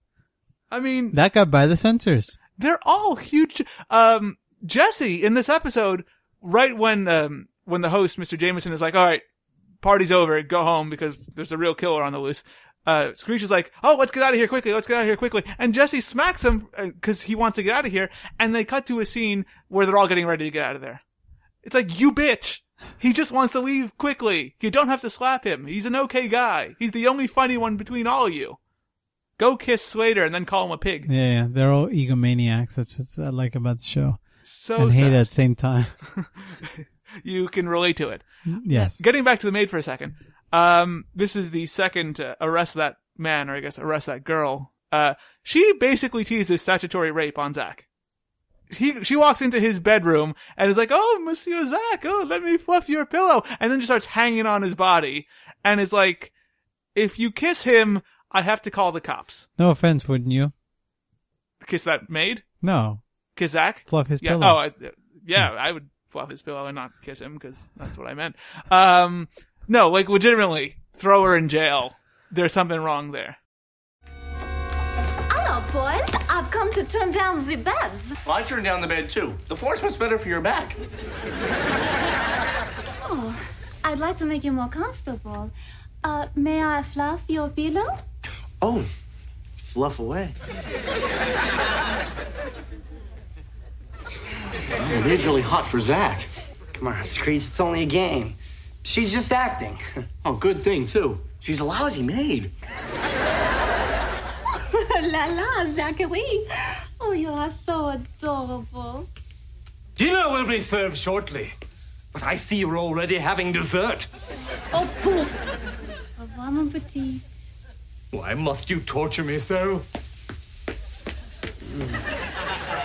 I mean, That got by the censors. they're all huge. Jessie in this episode, right when the host, Mr. Jameson, is like, all right, party's over, go home because there's a real killer on the loose. Screech is like, oh, let's get out of here quickly. And Jessie smacks him because he wants to get out of here. And they cut to a scene where they're all getting ready to get out of there. It's like, you bitch. He just wants to leave quickly. You don't have to slap him. He's an okay guy. He's the only funny one between all of you. Go kiss Slater and then call him a pig. Yeah. They're all egomaniacs. That's what I like about the show. So and hate sad. at the same time. You can relate to it. Yes. Getting back to the maid for a second. This is the second arrest that man, or I guess arrest that girl. She basically teases statutory rape on Zach. She walks into his bedroom and is like, oh, Monsieur Zach, oh, let me fluff your pillow. And then just starts hanging on his body. And is like, if you kiss him, I have to call the cops. No offense, wouldn't you? Kiss that maid? No. Kiss Zach? Fluff his Yeah. pillow. Oh, I would fluff his pillow and not kiss him because that's what I meant. No, like legitimately, throw her in jail. There's something wrong there. Hello, boys. I've come to turn down the beds. Well, I turned down the bed, too. The floor's much better for your back. Oh, I'd like to make you more comfortable. May I fluff your pillow? Oh, fluff away. The bed's really hot for Zach. Come on, Screech, it's only a game. She's just acting. Oh, good thing, too. She's a lousy maid. La la, Zachary. Oh, you are so adorable. Dinner will be served shortly, but I see you're already having dessert. Oh, poof. Au revoir, mon petit. Why must you torture me so?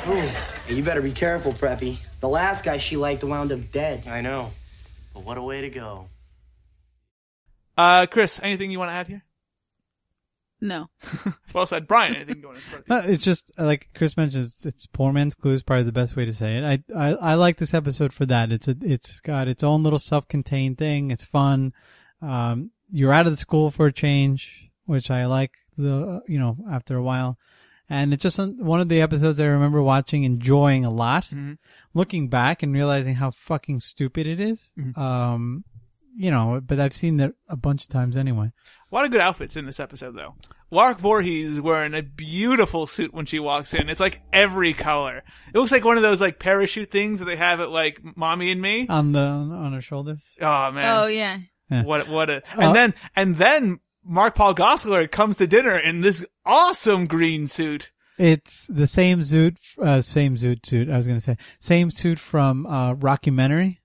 Ooh, you better be careful, Preppy. The last guy she liked wound up dead. I know. But what a way to go. Chris, anything you want to add here? No. Well said. Brian, anything you want to add? No, it's just, like Chris mentions, it's poor man's clue is probably the best way to say it. I like this episode for that. It's got its own little self-contained thing. It's fun. You're out of the school for a change, which I like after a while. And it's just one of the episodes I remember watching, enjoying a lot. Mm-hmm. Looking back and realizing how fucking stupid it is. Mm-hmm. You know, but I've seen that a bunch of times anyway. A lot of good outfits in this episode, though. Lark Voorhees is wearing a beautiful suit when she walks in. It's like every color. It looks like one of those like parachute things that they have at like Mommy and Me On her shoulders. Oh man. Oh yeah. What a and then Mark Paul Gosselaar comes to dinner in this awesome green suit. It's the same suit. I was going to say same suit from Rockumentary.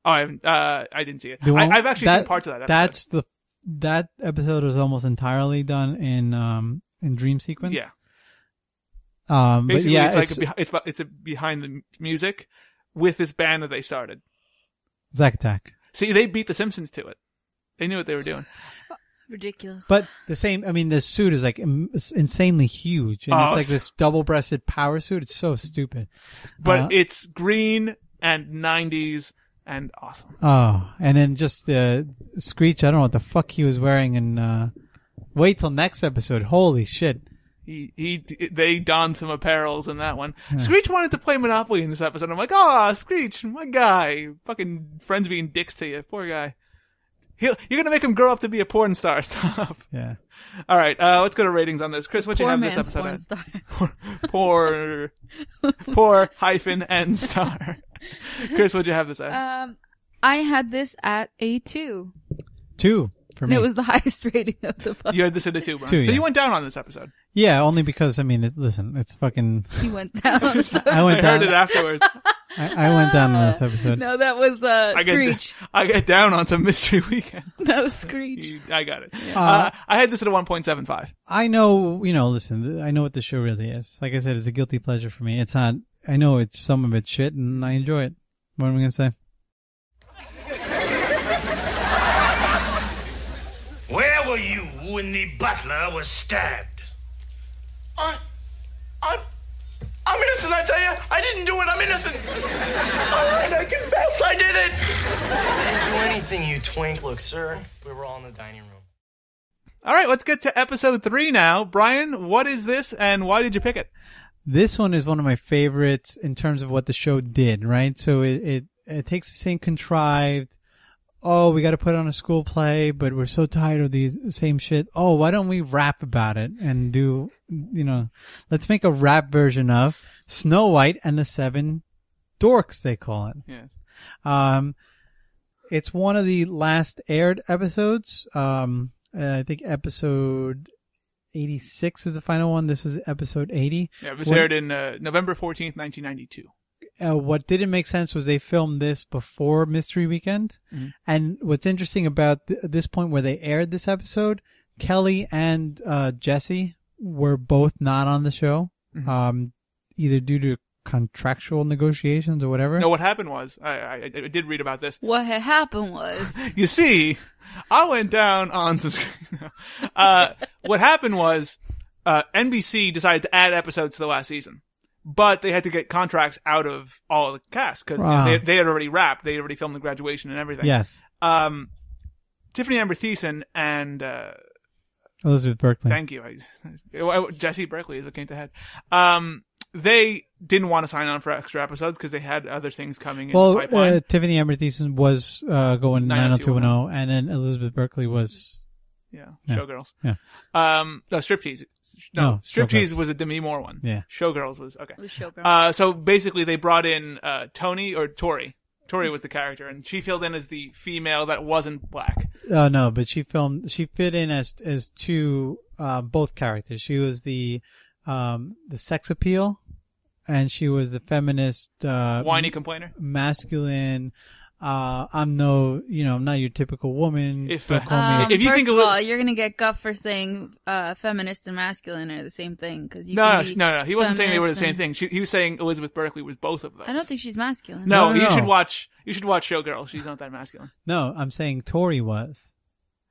Oh, I didn't see it. I've actually seen parts of that episode. That episode was almost entirely done in dream sequence. Yeah. Basically, but yeah, it's a behind the music with this band that they started. Zack Attack. See, they beat the Simpsons to it. They knew what they were doing. Ridiculous. But the suit is like insanely huge. And it's like this double-breasted power suit. It's so stupid. But it's green and 90s and awesome. Oh, and then just Screech, I don't know what the fuck he was wearing, and wait till next episode. Holy shit. They donned some apparels in that one. Yeah. Screech wanted to play Monopoly in this episode. I'm like, oh, Screech, my guy. Fucking friends being dicks to you. Poor guy. You're gonna make him grow up to be a porn star. Stop. Yeah. All right, let's go to ratings on this. Chris, what you have this episode? Porn star. Poor hyphen N star. Chris, what'd you have this at? I had this at a 2. 2 for me. And it was the highest rating of the book. You had this at a 2, Brian. 2, so yeah. you went down on this episode. Yeah, only because, listen, it's fucking... You went down. I heard it afterwards. I went down on this episode. No, that was Screech. I get down on some Mystery Weekend. That was Screech. I got it. Yeah. I had this at a 1.75. I know, listen, I know what the show really is. Like I said, it's a guilty pleasure for me. It's not, I know some of it's shit and I enjoy it. What am I going to say? Where were you when the butler was stabbed? I'm innocent, I tell you. I didn't do it. I'm innocent. All right, I confess I did it. I didn't do anything, you twink. Look, sir, we were all in the dining room. All right, let's get to episode 3 now. Brian, what is this and why did you pick it? This one is one of my favorites in terms of what the show did, right? So it takes the same contrived, oh, we got to put on a school play, but we're so tired of these same shit. Oh, why don't we rap about it and do, let's make a rap version of Snow White and the 7 Dorks, they call it. Yes. It's one of the last aired episodes. I think episode 86 is the final one. This was episode 80. Yeah, it was aired in November 14th, 1992. What didn't make sense was they filmed this before Mystery Weekend. Mm-hmm. And what's interesting about this point where they aired this episode, Kelly and Jessie were both not on the show, either due to contractual negotiations or whatever. No, what happened was, I did read about this. What had happened was... You see, I went down on some... what happened was, NBC decided to add episodes to the last season. But they had to get contracts out of all of the cast because they had already wrapped. They had already filmed the graduation and everything. Yes. Tiffany Amber Thiessen and Elizabeth Berkley. Thank you. Jessie Berkley is what came to head. They didn't want to sign on for extra episodes because they had other things coming in the pipeline. Tiffany Amber Thiessen was going 90210, and then Elizabeth Berkley was... Yeah, Showgirls. Yeah. No, Striptease. No, Striptease was a Demi Moore one. Yeah. Showgirls was, okay. It was Showgirls. So basically they brought in, Tori. Tori was the character, and she filled in as the female that wasn't black. Oh, no, but she fit in as two, both characters. She was the sex appeal, and she was the feminist, whiny complainer. Masculine, I'm not your typical woman. Don't call me. If you think of all, you're gonna get guff for saying feminist and masculine are the same thing because no. He wasn't saying they were the same thing. He was saying Elizabeth Berkley was both of those. I don't think she's masculine. No, you should watch. You should watch Showgirls. She's not that masculine. No, I'm saying Tori was.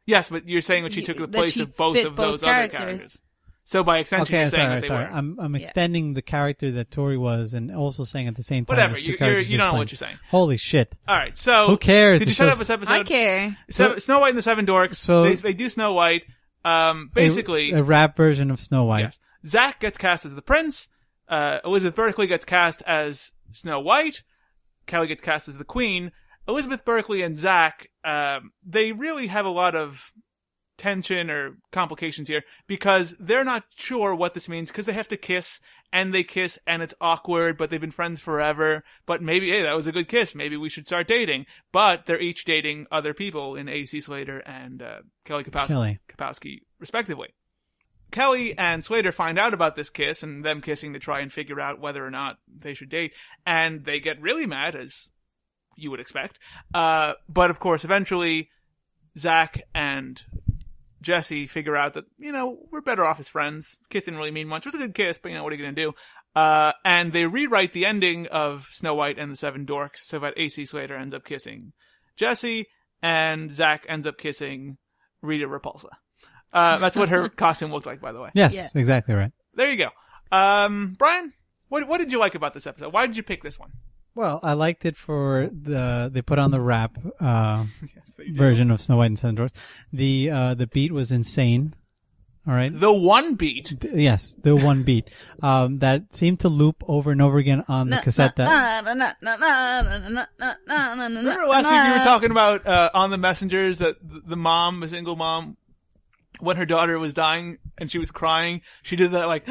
Yes, but you're saying that she took the place of both of those other characters. So by extension, you're saying that they were. I'm extending the character that Tori was, and also saying at the same time. Whatever, you don't know what you're saying. Holy shit! All right, so who cares? Did you set up this episode? I care. Snow White and the 7 Dorks. So they do Snow White. Basically a rap version of Snow White. Yes. Zach gets cast as the prince. Elizabeth Berkley gets cast as Snow White. Kelly gets cast as the queen. Elizabeth Berkley and Zach, they really have a lot of tension or complications here because they're not sure what this means because they have to kiss and it's awkward, but they've been friends forever. But maybe, hey, that was a good kiss. Maybe we should start dating. But they're each dating other people in A.C. Slater and Kelly Kapowski, respectively. Kelly and Slater find out about this kiss and them kissing to try and figure out whether or not they should date. And they get really mad, as you would expect. But of course, eventually, Zach and Jessie figure out that, we're better off as friends. Kiss didn't really mean much. It was a good kiss, but what are you going to do? And they rewrite the ending of Snow White and the Seven Dorks so that A.C. Slater ends up kissing Jessie and Zach ends up kissing Rita Repulsa. That's what her costume looked like, by the way. Yes, exactly right. There you go. Brian, what did you like about this episode? Why did you pick this one? Well, I liked it for they put on the rap version of Snow White and Seven Dwarfs. The beat was insane. All right. The one beat. Yes, the one beat. That seemed to loop over and over again on the cassette. Remember last week you were talking about on the messengers that the single mom, when her daughter was dying and she was crying, she did that like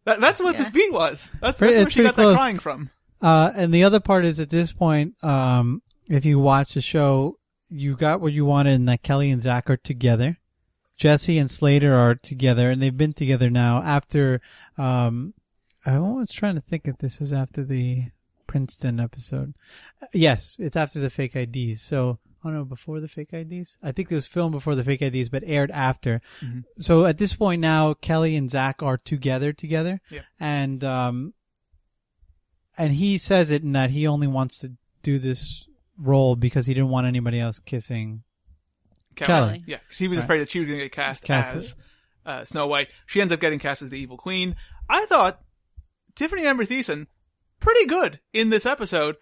that's what this beat was. That's where she got that crying from. And the other part is at this point, if you watch the show, you got what you wanted in that Kelly and Zach are together. Jessie and Slater are together, and they've been together now after, I was trying to think if this was after the Princeton episode. Yes, it's after the fake IDs. So, before the fake IDs? I think it was filmed before the fake IDs, but aired after. Mm-hmm. So at this point now, Kelly and Zach are together. Yeah. And he says it in that he only wants to do this role because he didn't want anybody else kissing Kelly. Yeah, because he was afraid that she was going to get cast as Snow White. She ends up getting cast as the evil queen. I thought Tiffany Amber Thiessen, pretty good in this episode,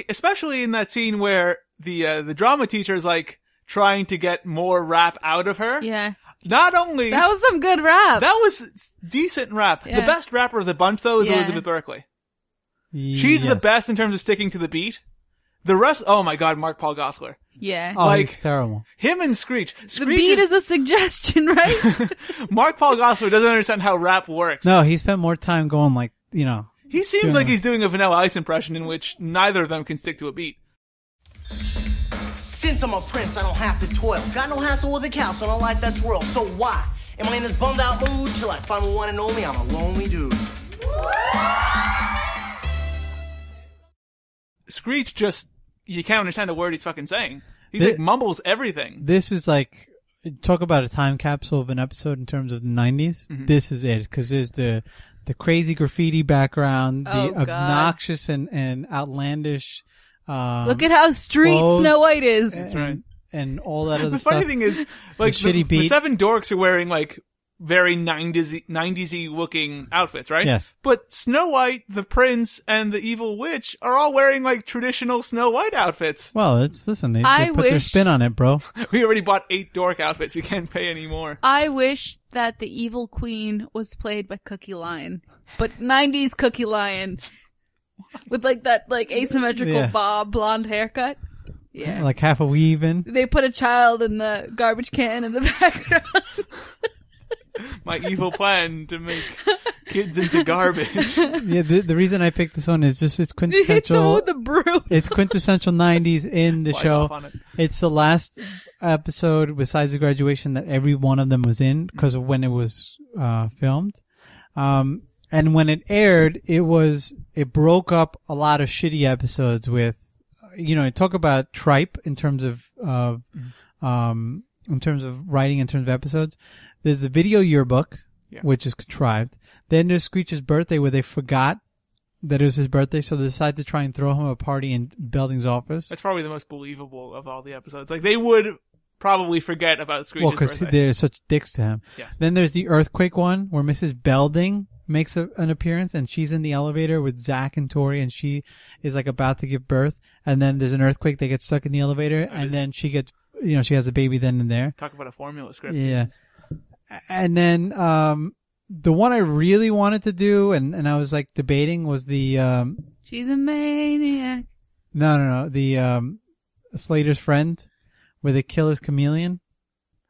especially in that scene where the drama teacher is like trying to get more rap out of her. Yeah. Not only... That was some good rap. That was decent rap. Yeah. The best rapper of the bunch, though, is Elizabeth Berkley. She's the best in terms of sticking to the beat. The rest, oh my god, Mark Paul Gosselaar. Yeah. Oh, he's terrible. Him and Screech. The beat is a suggestion, right? Mark Paul Gosselaar doesn't understand how rap works. No, he spent more time going like, He seems like he's doing a Vanilla Ice impression in which neither of them can stick to a beat. Since I'm a prince, I don't have to toil. Got no hassle with a cow, so I don't like that swirl. So what? Am I in this bummed out mood? Till I find the one and only, I'm a lonely dude. Screech just, you can't understand a word he's fucking saying. He's like mumbles everything. This is like, talk about a time capsule of an episode in terms of the 90s. Mm-hmm. This is it, because there's the crazy graffiti background, the obnoxious and outlandish look at how street clothes, Snow White is. That's right. And all that other stuff. The funny thing is, like, the Seven Dorks are wearing like very 90s-y looking outfits, right? Yes. But Snow White, the prince, and the evil witch are all wearing like traditional Snow White outfits. Well, they put their spin on it, bro. We already bought 8 dork outfits. We can't pay any more. I wish that the evil queen was played by Cookie Lion, but 90s Cookie Lion with like that like asymmetrical bob blonde haircut. Yeah. Like half a weave in. They put a child in the garbage can in the background. My evil plan to make kids into garbage. Yeah, the reason I picked this one is just it's quintessential. With the broom. It's quintessential 90s in the show. It's the last episode besides the graduation that every one of them was in because of when it was filmed. And when it aired, it broke up a lot of shitty episodes with, talk about tripe in terms of writing, in terms of episodes. There's the video yearbook, which is contrived. Then there's Screech's birthday where they forgot that it was his birthday, so they decided to try and throw him a party in Belding's office. That's probably the most believable of all the episodes. Like, they would probably forget about Screech's birthday. Well, because they're such dicks to him. Yes. Then there's the earthquake one where Mrs. Belding makes an appearance and she's in the elevator with Zach and Tori and she is like about to give birth. And then there's an earthquake. They get stuck in the elevator and then she gets, she has a baby then and there. Talk about a formula script. Yeah. And then, the one I really wanted to do, and I was like debating, was the She's a maniac. No, the Slater's friend, where they kill his chameleon.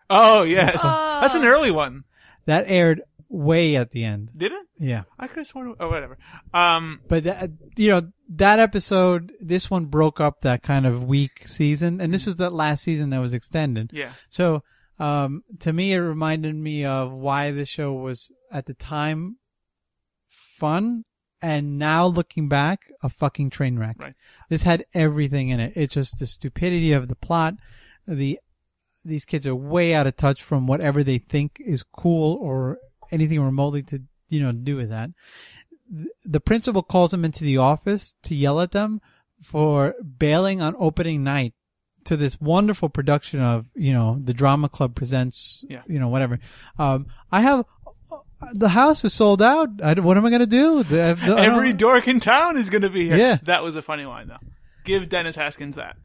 Oh yes, that's an early one. That aired way at the end. Did it? Yeah. I could have sworn. Oh, whatever. But that episode, this one broke up that kind of weak season, and this is that last season that was extended. Yeah. So, to me, it reminded me of why this show was at the time fun, and now looking back, a fucking train wreck. Right. This had everything in it. It's just the stupidity of the plot. These kids are way out of touch from whatever they think is cool or anything remotely to, do with that. The principal calls them into the office to yell at them for bailing on opening night to this wonderful production of, the drama club presents, whatever. The house is sold out. What am I going to do? Every dork in town is going to be here. Yeah. That was a funny line, though. Give Dennis Haskins that.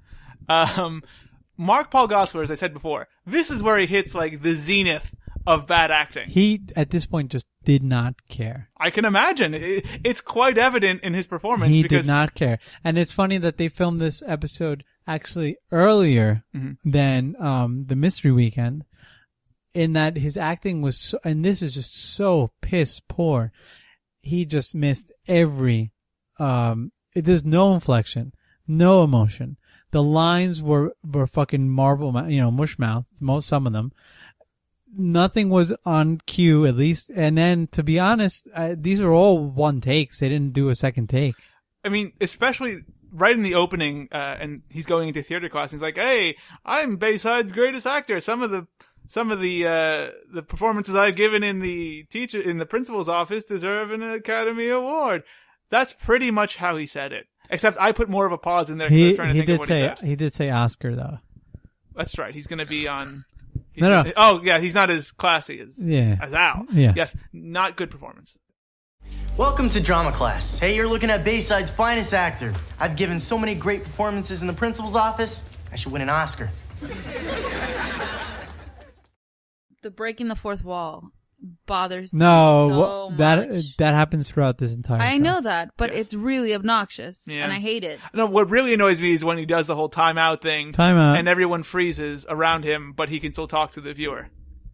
Mark Paul Gosselaar, as I said before, this is where he hits like the zenith of bad acting. He, at this point, just did not care. I can imagine. It's quite evident in his performance. He did not care. And it's funny that they filmed this episode actually earlier than the Mystery Weekend, in that his acting was, and this is just so piss poor. He just missed every, there's no inflection, no emotion. The lines were fucking mush mouth, some of them. Nothing was on cue, at least. And then, to be honest, these are all one takes. They didn't do a second take. I mean, especially right in the opening, and he's going into theater class, and he's like, "Hey, I'm Bayside's greatest actor. Some of the performances I've given in the principal's office deserve an Academy Award." That's pretty much how he said it. Except I put more of a pause in there because I was trying to think of what he said. He did say Oscar, though. That's right. He's going to be on... No. Oh, yeah. He's not as classy as Al. Yeah. Yes. Not good performance. Welcome to drama class. Hey, you're looking at Bayside's finest actor. I've given so many great performances in the principal's office, I should win an Oscar. The breaking the fourth wall bothers me so much. That happens throughout this entire show. I know that, but it's really obnoxious, and I hate it. No, what really annoys me is when he does the whole timeout thing. Timeout. And everyone freezes around him, but he can still talk to the viewer.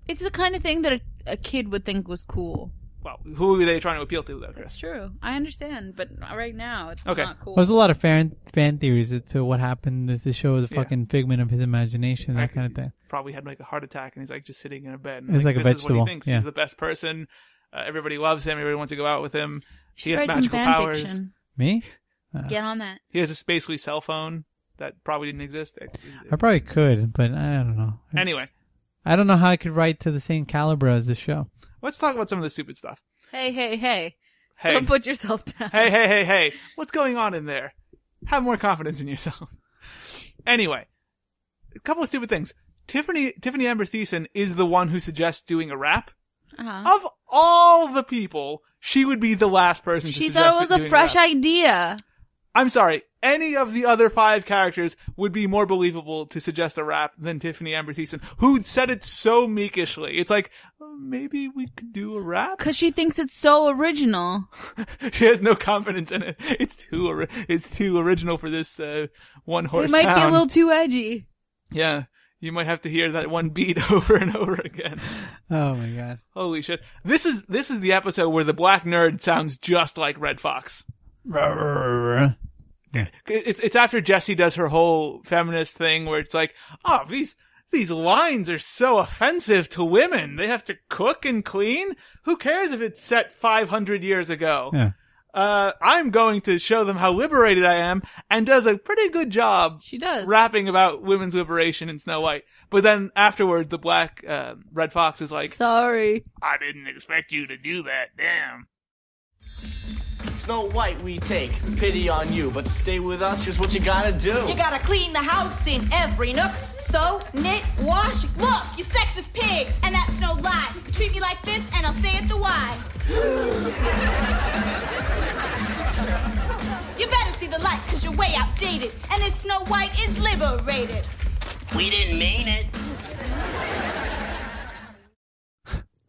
It's the kind of thing that a kid would think was cool. Well, who are they trying to appeal to, though, Chris? That's true. I understand, but right now it's not cool. There's a lot of fan theories as to what happened. As the show is a fucking figment of his imagination, that kind of thing. Probably had like a heart attack, and he's like just sitting in a bed. It's like a this vegetable. Is what he thinks. He's the best person. Everybody loves him. Everybody wants to go out with him. He has write magical some fan powers. fiction. Me? Get on that. He has a spacely cell phone that probably didn't exist. I probably could, but I don't know. Anyway. I don't know how I could write to the same caliber as this show. Let's talk about some of the stupid stuff. Hey. Don't put yourself down. Hey. What's going on in there? Have more confidence in yourself. Anyway, a couple of stupid things. Tiffany Amber Thiessen is the one who suggests doing a rap. Uh-huh. Of all the people, she would be the last person to suggest She thought it was doing a fresh rap. idea. I'm sorry. Any of the other 5 characters would be more believable to suggest a rap than Tiffany Amber Thiessen, who said it so meekishly. It's like, maybe we could do a rap? Because she thinks it's so original. She has no confidence in it. It's too original for this one horse It might town. be a little too edgy. Yeah. You might have to hear that one beat over and over again. Oh my god. Holy shit. This is the episode where the black nerd sounds just like Red Fox. Yeah. It's after Jessie does her whole feminist thing where it's like, oh, these lines are so offensive to women. They have to cook and clean. Who cares if it's set 500 years ago? Yeah. I'm going to show them how liberated I am, and does a pretty good job. She does. Rapping about women's liberation in Snow White. But then afterward, the black, Red Fox is like, sorry. I didn't expect you to do that. Damn. Snow White we take, pity on you, but to stay with us, here's what you gotta do. You gotta clean the house in every nook, sew, knit, wash. Look, you sexist pigs, and that's no lie. Treat me like this, and I'll stay at the Y. You better see the light, cause you're way outdated, and this Snow White is liberated. We didn't mean it.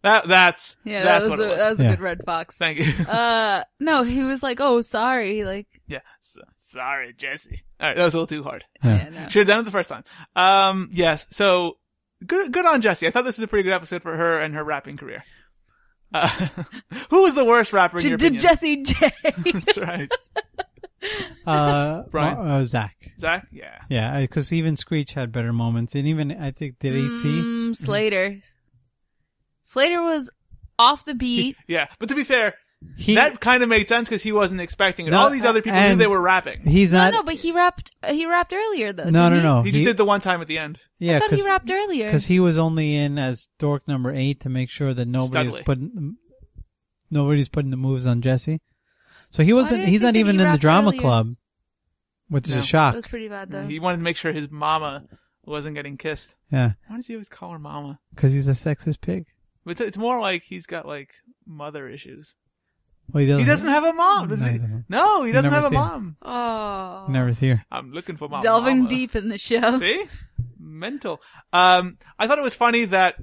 That's Yeah, that's that was what it was. that was a good Red Fox. Thank you. No, he was like, "Oh, sorry." Like, yeah, sorry, Jessie. All right, that was a little too hard. Yeah, no. Should have done it the first time. Yes. So good on Jessie. I thought this was a pretty good episode for her and her rapping career. Who was the worst rapper in your opinion? Jessie J. That's right. Brian. Zach. Zach? Yeah. Yeah, because even Screech had better moments. And even, I think, did AC? Slater. Slater was off the beat. Yeah, but to be fair, that kind of made sense because he wasn't expecting it. No, all these other people knew they were rapping. He's not. No, but he rapped earlier though. No. He just did the one time at the end. Yeah, I thought he rapped earlier. Because he was only in as dork number 8 to make sure that nobody's putting the moves on Jessie. So he wasn't. He's not even in the drama club, which is a shock. It was pretty bad though. He wanted to make sure his mama wasn't getting kissed. Yeah. Why does he always call her mama? Because he's a sexist pig. But it's more like he's got like mother issues. Well, he doesn't have a mom. Does he? No, he doesn't have a mom. Oh. You never see her. I'm looking for mom. Delving mama. deep in the show. See? Mental. I thought it was funny that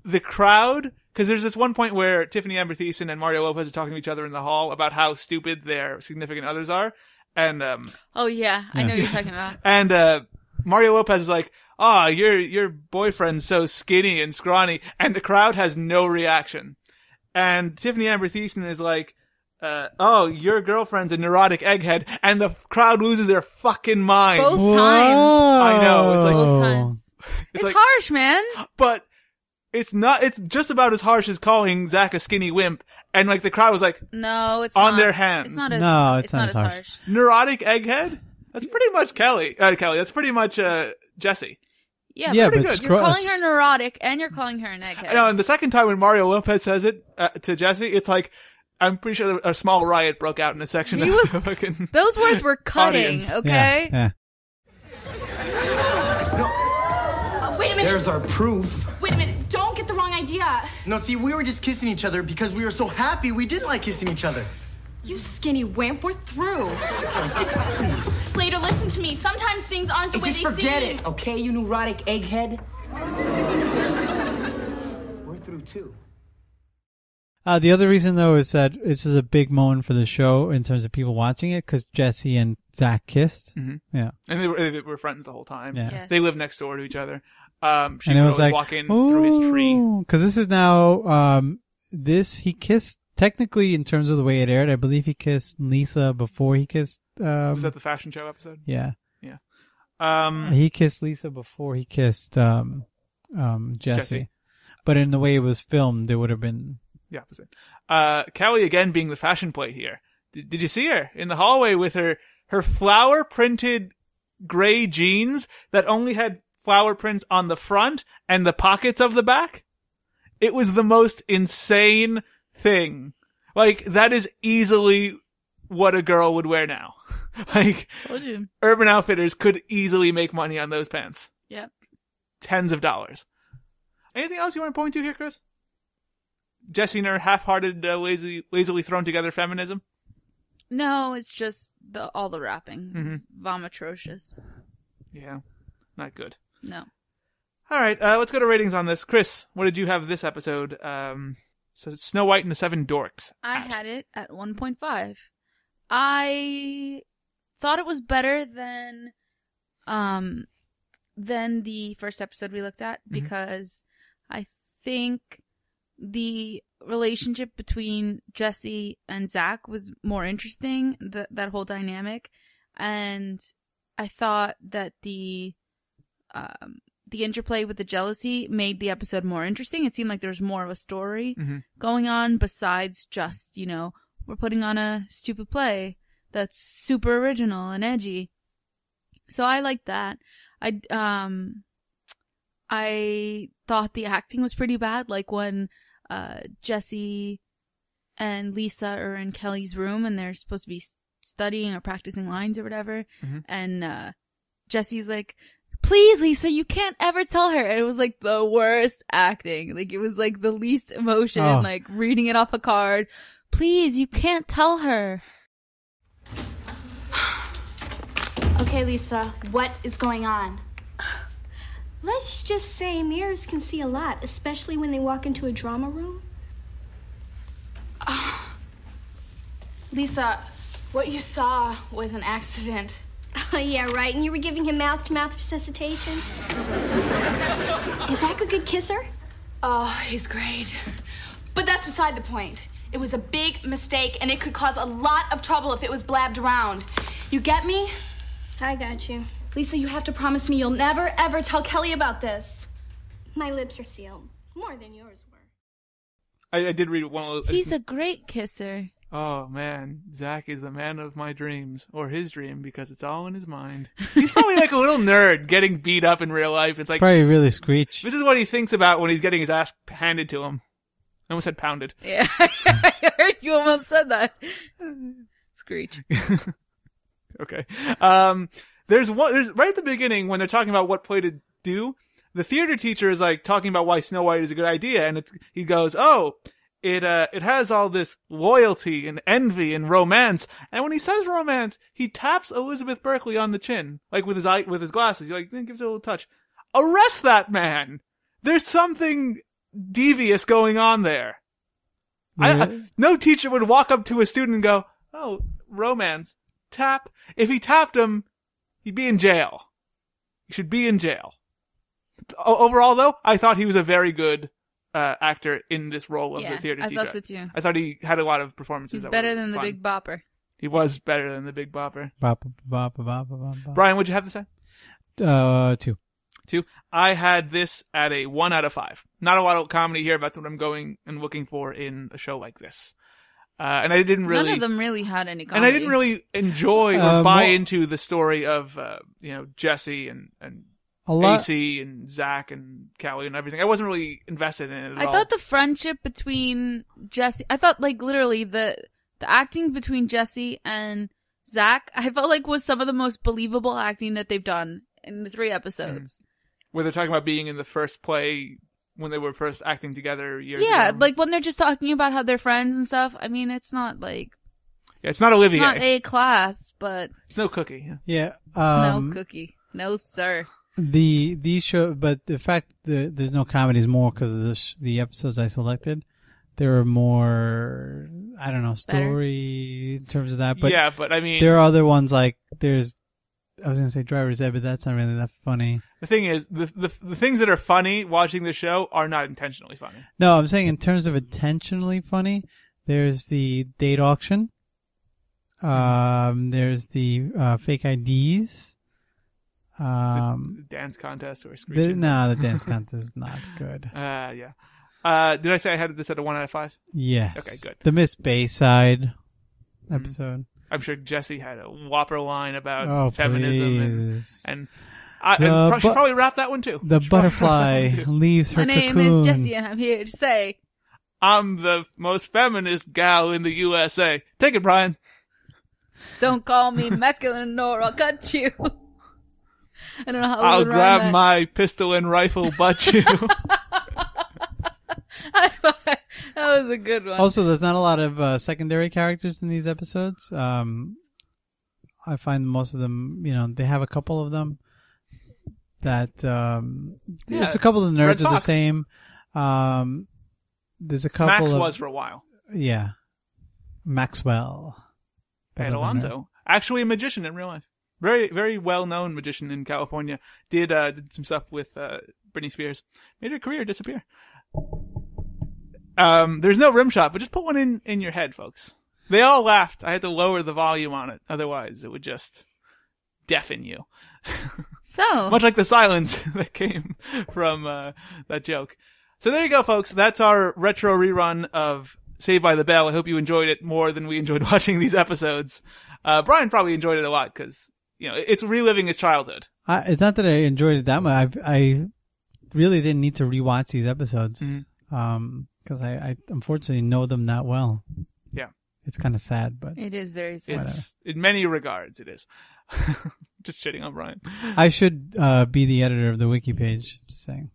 the crowd, because there's this one point where Tiffany Amber Thiessen and Mario Lopez are talking to each other in the hall about how stupid their significant others are. And, oh yeah, I know what you're talking about. And, Mario Lopez is like, your boyfriend's so skinny and scrawny, and the crowd has no reaction. And Tiffany Amber Thiessen is like, your girlfriend's a neurotic egghead, and the crowd loses their fucking mind. Both times. I know. It's like, both times. It's like, harsh, man. But it's not, it's just about as harsh as calling Zach a skinny wimp. And like the crowd was like, no, it's on not. their hands. It's not as, no, it's not as harsh. Neurotic egghead? That's pretty much Kelly. That's pretty much, Jessie. Yeah, but good. You're calling her neurotic and you're calling her an egghead. I know, and the second time when Mario Lopez says it to Jessie, it's like, I'm pretty sure a small riot broke out in a section of the fucking those words were cutting, audience. okay? Yeah. Wait a minute. There's our proof. Wait a minute. Don't get the wrong idea. No, see, we were just kissing each other because we were so happy we didn't like kissing each other. You skinny wimp, we're through. Please. Slater, listen to me. Sometimes things aren't the way Just they forget seem. it, okay, you neurotic egghead? We're through too. The other reason, though, is that this is a big moment for the show in terms of people watching it because Jessie and Zach kissed. Mm-hmm. Yeah. And they were friends the whole time. Yeah. Yes. They live next door to each other. She and would it was always like, walk in through his tree. Because this is now, he kissed, technically, in terms of the way it aired, I believe he kissed Lisa before he kissed, Was that the fashion show episode? Yeah. Yeah. He kissed Lisa before he kissed, Jessie. But in the way it was filmed, it would have been the opposite. Kelly again being the fashion plate here. Did you see her in the hallway with her flower printed gray jeans that only had flower prints on the front and the pockets of the back? It was the most insane thing. Like, that is easily what a girl would wear now. Like, Told you. Urban Outfitters could easily make money on those pants. Yep. Tens of dollars. Anything else you want to point to here, Chris? Jessie and her half-hearted, lazily thrown together feminism? No, it's just all the rapping. It's vomitrocious. Yeah. Not good. No. All right, let's go to ratings on this. Chris, what did you have this episode? So Snow White and the Seven Dorks. I had it at 1.5. I thought it was better than the first episode we looked at because I think the relationship between Jessie and Zach was more interesting, that whole dynamic. And I thought that the interplay with the jealousy made the episode more interesting. It seemed like there was more of a story going on besides just, we're putting on a stupid play that's super original and edgy. So I liked that. I thought the acting was pretty bad, like when Jessie and Lisa are in Kelly's room and they're supposed to be studying or practicing lines or whatever, and Jessie's like, please, Lisa, you can't ever tell her. And it was like the worst acting. Like, it was like the least emotion, like reading it off a card. Please, you can't tell her. Okay, Lisa, what is going on? Let's just say mirrors can see a lot, especially when they walk into a drama room. Lisa, what you saw was an accident. Oh, yeah, right. And you were giving him mouth-to-mouth resuscitation? Is Zach a good kisser? Oh, he's great. But that's beside the point. It was a big mistake, and it could cause a lot of trouble if it was blabbed around. You get me? I got you. Lisa, you have to promise me you'll never, ever tell Kelly about this. My lips are sealed. More than yours were. I did read one of those. He's a great kisser. Oh, man. Zach is the man of my dreams. Or his dream, because it's all in his mind. He's probably like a little nerd getting beat up in real life. It's like Probably really screech. This is what he thinks about when he's getting his ass handed to him. I almost said pounded. Yeah, I heard you almost said that. Screech. Okay. There's right at the beginning when they're talking about what play to do, the theater teacher is like talking about why Snow White is a good idea, and he goes, "Oh, it has all this loyalty and envy and romance." And when he says romance, he taps Elizabeth Berkley on the chin, like with his glasses. He like gives it a little touch. Arrest that man. There's something devious going on there. Yeah. No teacher would walk up to a student and go, "Oh, romance, tap." If he tapped him, he'd be in jail. He should be in jail. Overall, though, I thought he was a very good actor in this role of the theater teacher. I thought so too. I thought he had a lot of performances. He's that better were than the fun. Big Bopper. He was better than the Big Bopper. Bop. Brian, what'd you have to say? 2. 2. I had this at a 1 out of 5. Not a lot of comedy here, but that's what I'm going and looking for in a show like this. And I didn't really. None of them really had any comedy. And I didn't really enjoy or buy into the story of, Jessie and AC and Zach and Callie and everything. I wasn't really invested in it at all. I thought the friendship between Jessie, I thought like literally the acting between Jessie and Zach, I felt like was some of the most believable acting that they've done in the 3 episodes. Where they're talking about being in the first play when they were first acting together years ago. Yeah, like when they're just talking about how they're friends and stuff. I mean, it's not like... Yeah, it's not Olivier. It's not A class, but... It's no Cookie. Yeah. No Cookie. No, sir. These show, but the fact that there's no comedy is more because of the episodes I selected. There are more, I don't know, story in terms of that. But yeah, but I mean... There are other ones like, I was going to say Driver's Ed, but that's not really that funny. The thing is, the things that are funny watching the show are not intentionally funny. No, I'm saying in terms of intentionally funny, there's the date auction. There's the fake IDs. The dance contest or screeching. No, the dance contest is not good. Yeah. Did I say I had this at a 1 out of 5? Yes. Okay, good. The Miss Bayside episode. I'm sure Jessie had a whopper line about feminism and should probably wrap that one too. The butterfly leaves her My name cocoon. is Jessie and I'm here to say I'm the most feminist gal in the USA. Take it, Brian. Don't call me masculine or I'll cut you. I don't know how I'll grab my pistol and rifle butt you. That was a good one. Also, there's not a lot of secondary characters in these episodes. I find most of them, they have a couple of them that there's a couple of the nerds are the same. There's a couple Max of... was for a while. Yeah. Maxwell. And Alonzo. Actually a magician in real life. Very, very well-known magician in California. Did some stuff with Britney Spears. Made her career disappear. There's no rim shot, but just put one in your head, folks. They all laughed. I had to lower the volume on it. Otherwise, it would just deafen you. So. Much like the silence that came from that joke. So there you go, folks. That's our retro rerun of Saved by the Bell. I hope you enjoyed it more than we enjoyed watching these episodes. Brian probably enjoyed it a lot because, it's reliving his childhood. It's not that I enjoyed it that much. I really didn't need to rewatch these episodes. Because I unfortunately know them that well. Yeah. It's kind of sad, but... It is very sad. In many regards, it is. Just shitting on Brian. I should be the editor of the wiki page, just saying.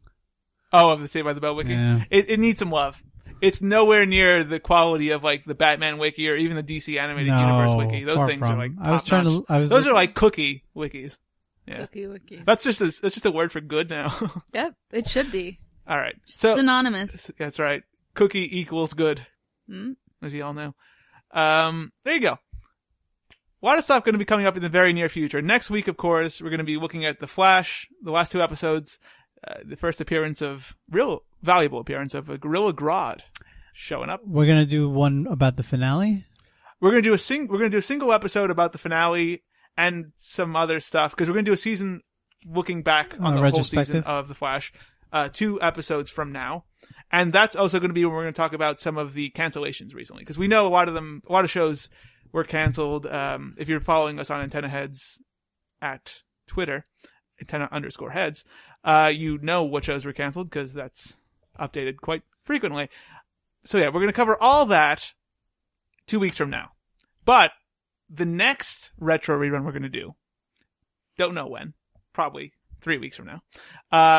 Oh, of the Saved by the Bell wiki? Yeah. It needs some love. It's nowhere near the quality of like the Batman wiki or even the DC animated universe wiki. Those things are like top notch. Those are like cookie wikis. Yeah. Cookie wiki. That's just a word for good now. Yep, it should be. All right. So synonymous. That's right. Cookie equals good. As you all know. There you go. A lot of stuff going to be coming up in the very near future. Next week, of course, we're going to be looking at The Flash, the last 2 episodes, the first real valuable appearance of a Gorilla Grodd showing up. We're going to do one about the finale. We're going to do a single episode about the finale and some other stuff, because we're going to do a season looking back on the whole season of The Flash, 2 episodes from now. And that's also going to be when we're going to talk about some of the cancellations recently, because we know a lot of shows were canceled. If you're following us on Antenna Heads at Twitter, Antenna_heads, you know what shows were canceled, because that's updated quite frequently. So yeah, we're going to cover all that 2 weeks from now. But the next retro rerun we're going to do, don't know when, probably 3 weeks from now,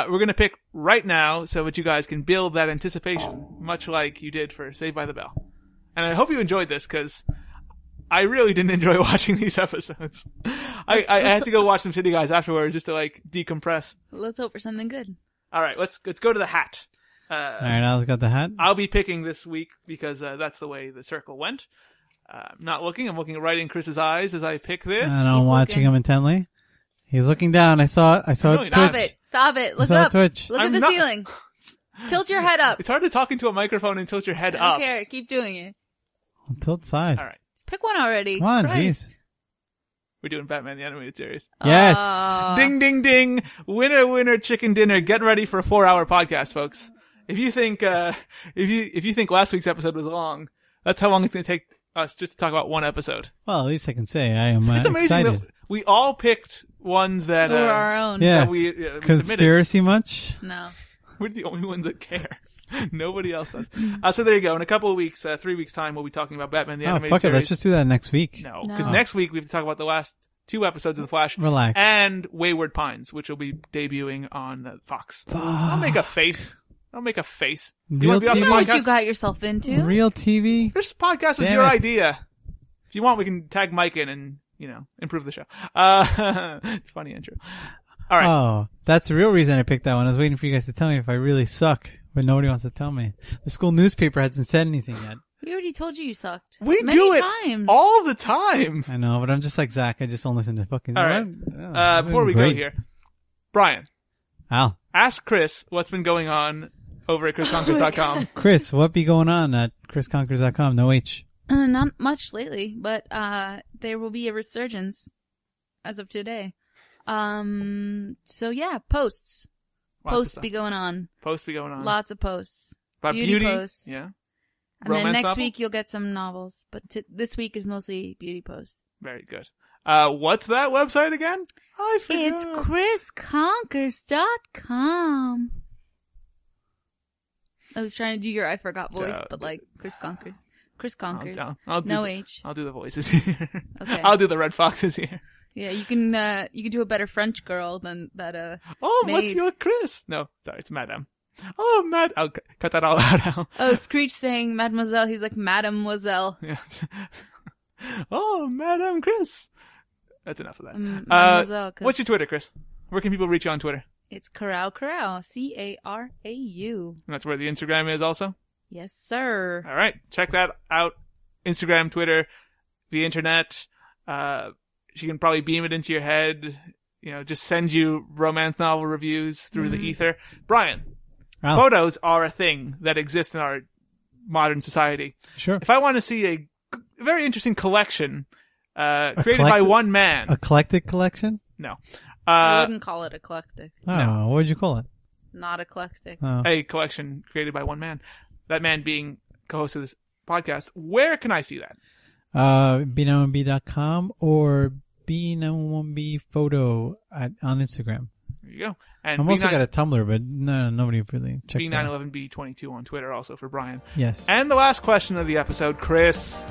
we're going to pick right now so that you guys can build that anticipation, much like you did for Saved by the Bell. And I hope you enjoyed this, because I really didn't enjoy watching these episodes. I had to go watch some City Guys afterwards just to decompress. Let's hope for something good. All right, let's go to the hat. All right, Al's got the hat. I'll be picking this week because that's the way the circle went. I'm not looking. I'm looking right in Chris's eyes as I pick this. And I'm watching him intently. He's looking down. I saw it. Stop it. Look up. Twitch. Look at the ceiling. Tilt your head up. It's hard to talk into a microphone and tilt your head I up. don't care. Keep doing it. Tilt side. All right. Just pick one already. Come on, Christ. jeez. We're doing Batman the Animated Series. Yes. Ding, ding, ding. Winner, winner, chicken dinner. Get ready for a 4-hour podcast, folks. If you think, if you think last week's episode was long, that's how long it's going to take us just to talk about one episode. Well, at least I can say I am It's amazing excited. that we all picked ones that were our own. Yeah. That we Conspiracy submitted. much? No. We're the only ones that care. Nobody else does. So there you go. In a couple of weeks, 3 weeks time, we'll be talking about Batman the Animated Fuck Series. it. Let's just do that next week. No, because next week we have to talk about the last 2 episodes of The Flash. Relax. And Wayward Pines, which will be debuting on Fox. I'll make a face. You want to be on the You know what podcast? you got yourself into. Real TV? This podcast was Damn your it. idea. If you want, we can tag Mike in and, improve the show. It's funny and true. All right. Oh, that's the real reason I picked that one. I was waiting for you guys to tell me if I really suck, but nobody wants to tell me. The school newspaper hasn't said anything yet. We already told you sucked. We Many do it times. all the time. I know, but I'm just like Zach. I just don't listen to fucking... All right. Before we go here, Brian. Al. Ask Chris what's been going on over at chrisconkers.com. Chris, what be going on at chrisconkers.com? No H. Not much lately, but there will be a resurgence as of today. So yeah, posts. Posts be going on. Lots of posts. About beauty posts. Yeah. And then next novel? week you'll get some novels, but this week is mostly beauty posts. Very good. What's that website again? I forgot. It's chrisconkers.com. I was trying to do your I forgot voice, but like Chris Conkers. Chris Conkers. No H. I'll do the voices here. Okay. I'll do the red foxes here. Yeah, you can do a better French girl than that Monsieur Chris. No, sorry, it's Madame. Oh, I'll cut that all out. Oh, Screech saying Mademoiselle, he was like Mademoiselle. Yeah. Oh, Madame Chris. That's enough of that. Mademoiselle. What's your Twitter, Chris? Where can people reach you on Twitter? It's Carau, Carau. And that's where the Instagram is also? Yes, sir. All right. Check that out. Instagram, Twitter, the internet. She can probably beam it into your head. Just send you romance novel reviews through the ether. Brian, photos are a thing that exists in our modern society. Sure. If I want to see a very interesting collection created by one man. Eclectic collection? No. I wouldn't call it eclectic. Oh, No. what would you call it? Not eclectic. Oh. A collection created by one man. That man being co-host of this podcast. Where can I see that? B91B.com or B91B photo on Instagram. There you go. And I'm also got a Tumblr, but nobody really checks that out. B911B22 on Twitter also for Brian. Yes. And the last question of the episode, Chris.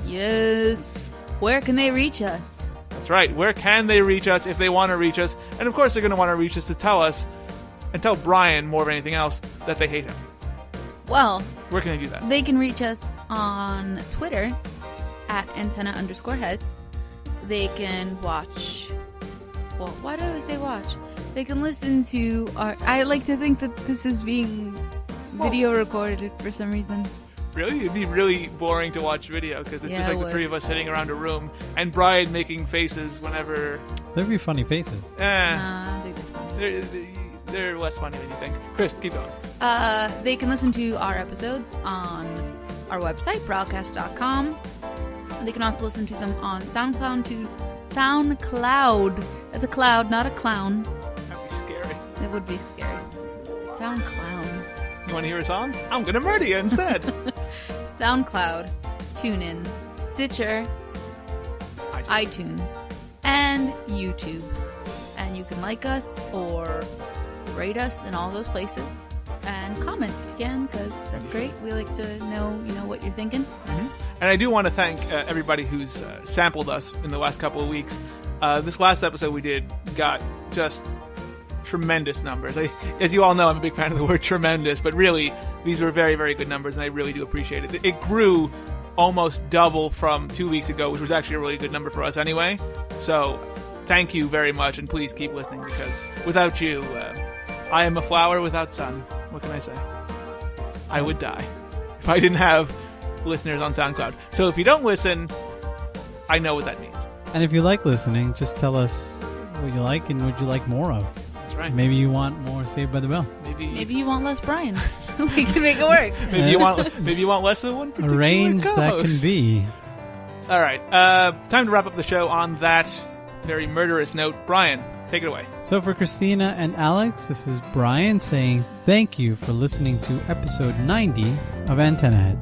Yes. Where can they reach us? That's right. Where can they reach us if they want to reach us? And of course they're going to want to reach us to tell us, and tell Brian more than anything else, that they hate him. Well, where can they do that? They can reach us on Twitter at antenna_heads. They can watch well, why do I always say watch? They can listen to our... I like to think that this is being video recorded for some reason. Really? It'd be really boring to watch video because it's Yeah, just like it the would. three of us sitting around a room and Brian making faces whenever... There'd be funny faces. They're less funny than you think. Chris, keep going. They can listen to our episodes on our website, broadcast.com. They can also listen to them on SoundCloud. That's a cloud, not a clown. That'd be scary. It would be scary. SoundCloud. You want to hear a song? I'm gonna murder you instead. SoundCloud, TuneIn, Stitcher, iTunes, and YouTube. And you can like us or rate us in all those places. And comment if you can, because that's great. We like to know, what you're thinking. Mm-hmm. And I do want to thank everybody who's sampled us in the last couple of weeks. This last episode we did got just tremendous numbers. As you all know, I'm a big fan of the word tremendous, but really, these were very, very good numbers, and I really do appreciate it. It grew almost double from 2 weeks ago, which was actually a really good number for us anyway. So thank you very much, and please keep listening, because without you, I am a flower without sun. What can I say? I would die if I didn't have listeners on SoundCloud. So if you don't listen, I know what that means. And if you like listening, just tell us what you like and what you like more of. That's right. Maybe you want more Saved by the Bell. Maybe you want less Brian, so we can make it work. Maybe you want less than one particular Arrange ghost. that can be. All right. Time to wrap up the show on that very murderous note. Brian, take it away. So for Cristina and Alex, this is Brian saying thank you for listening to episode 90 of Antenna Head.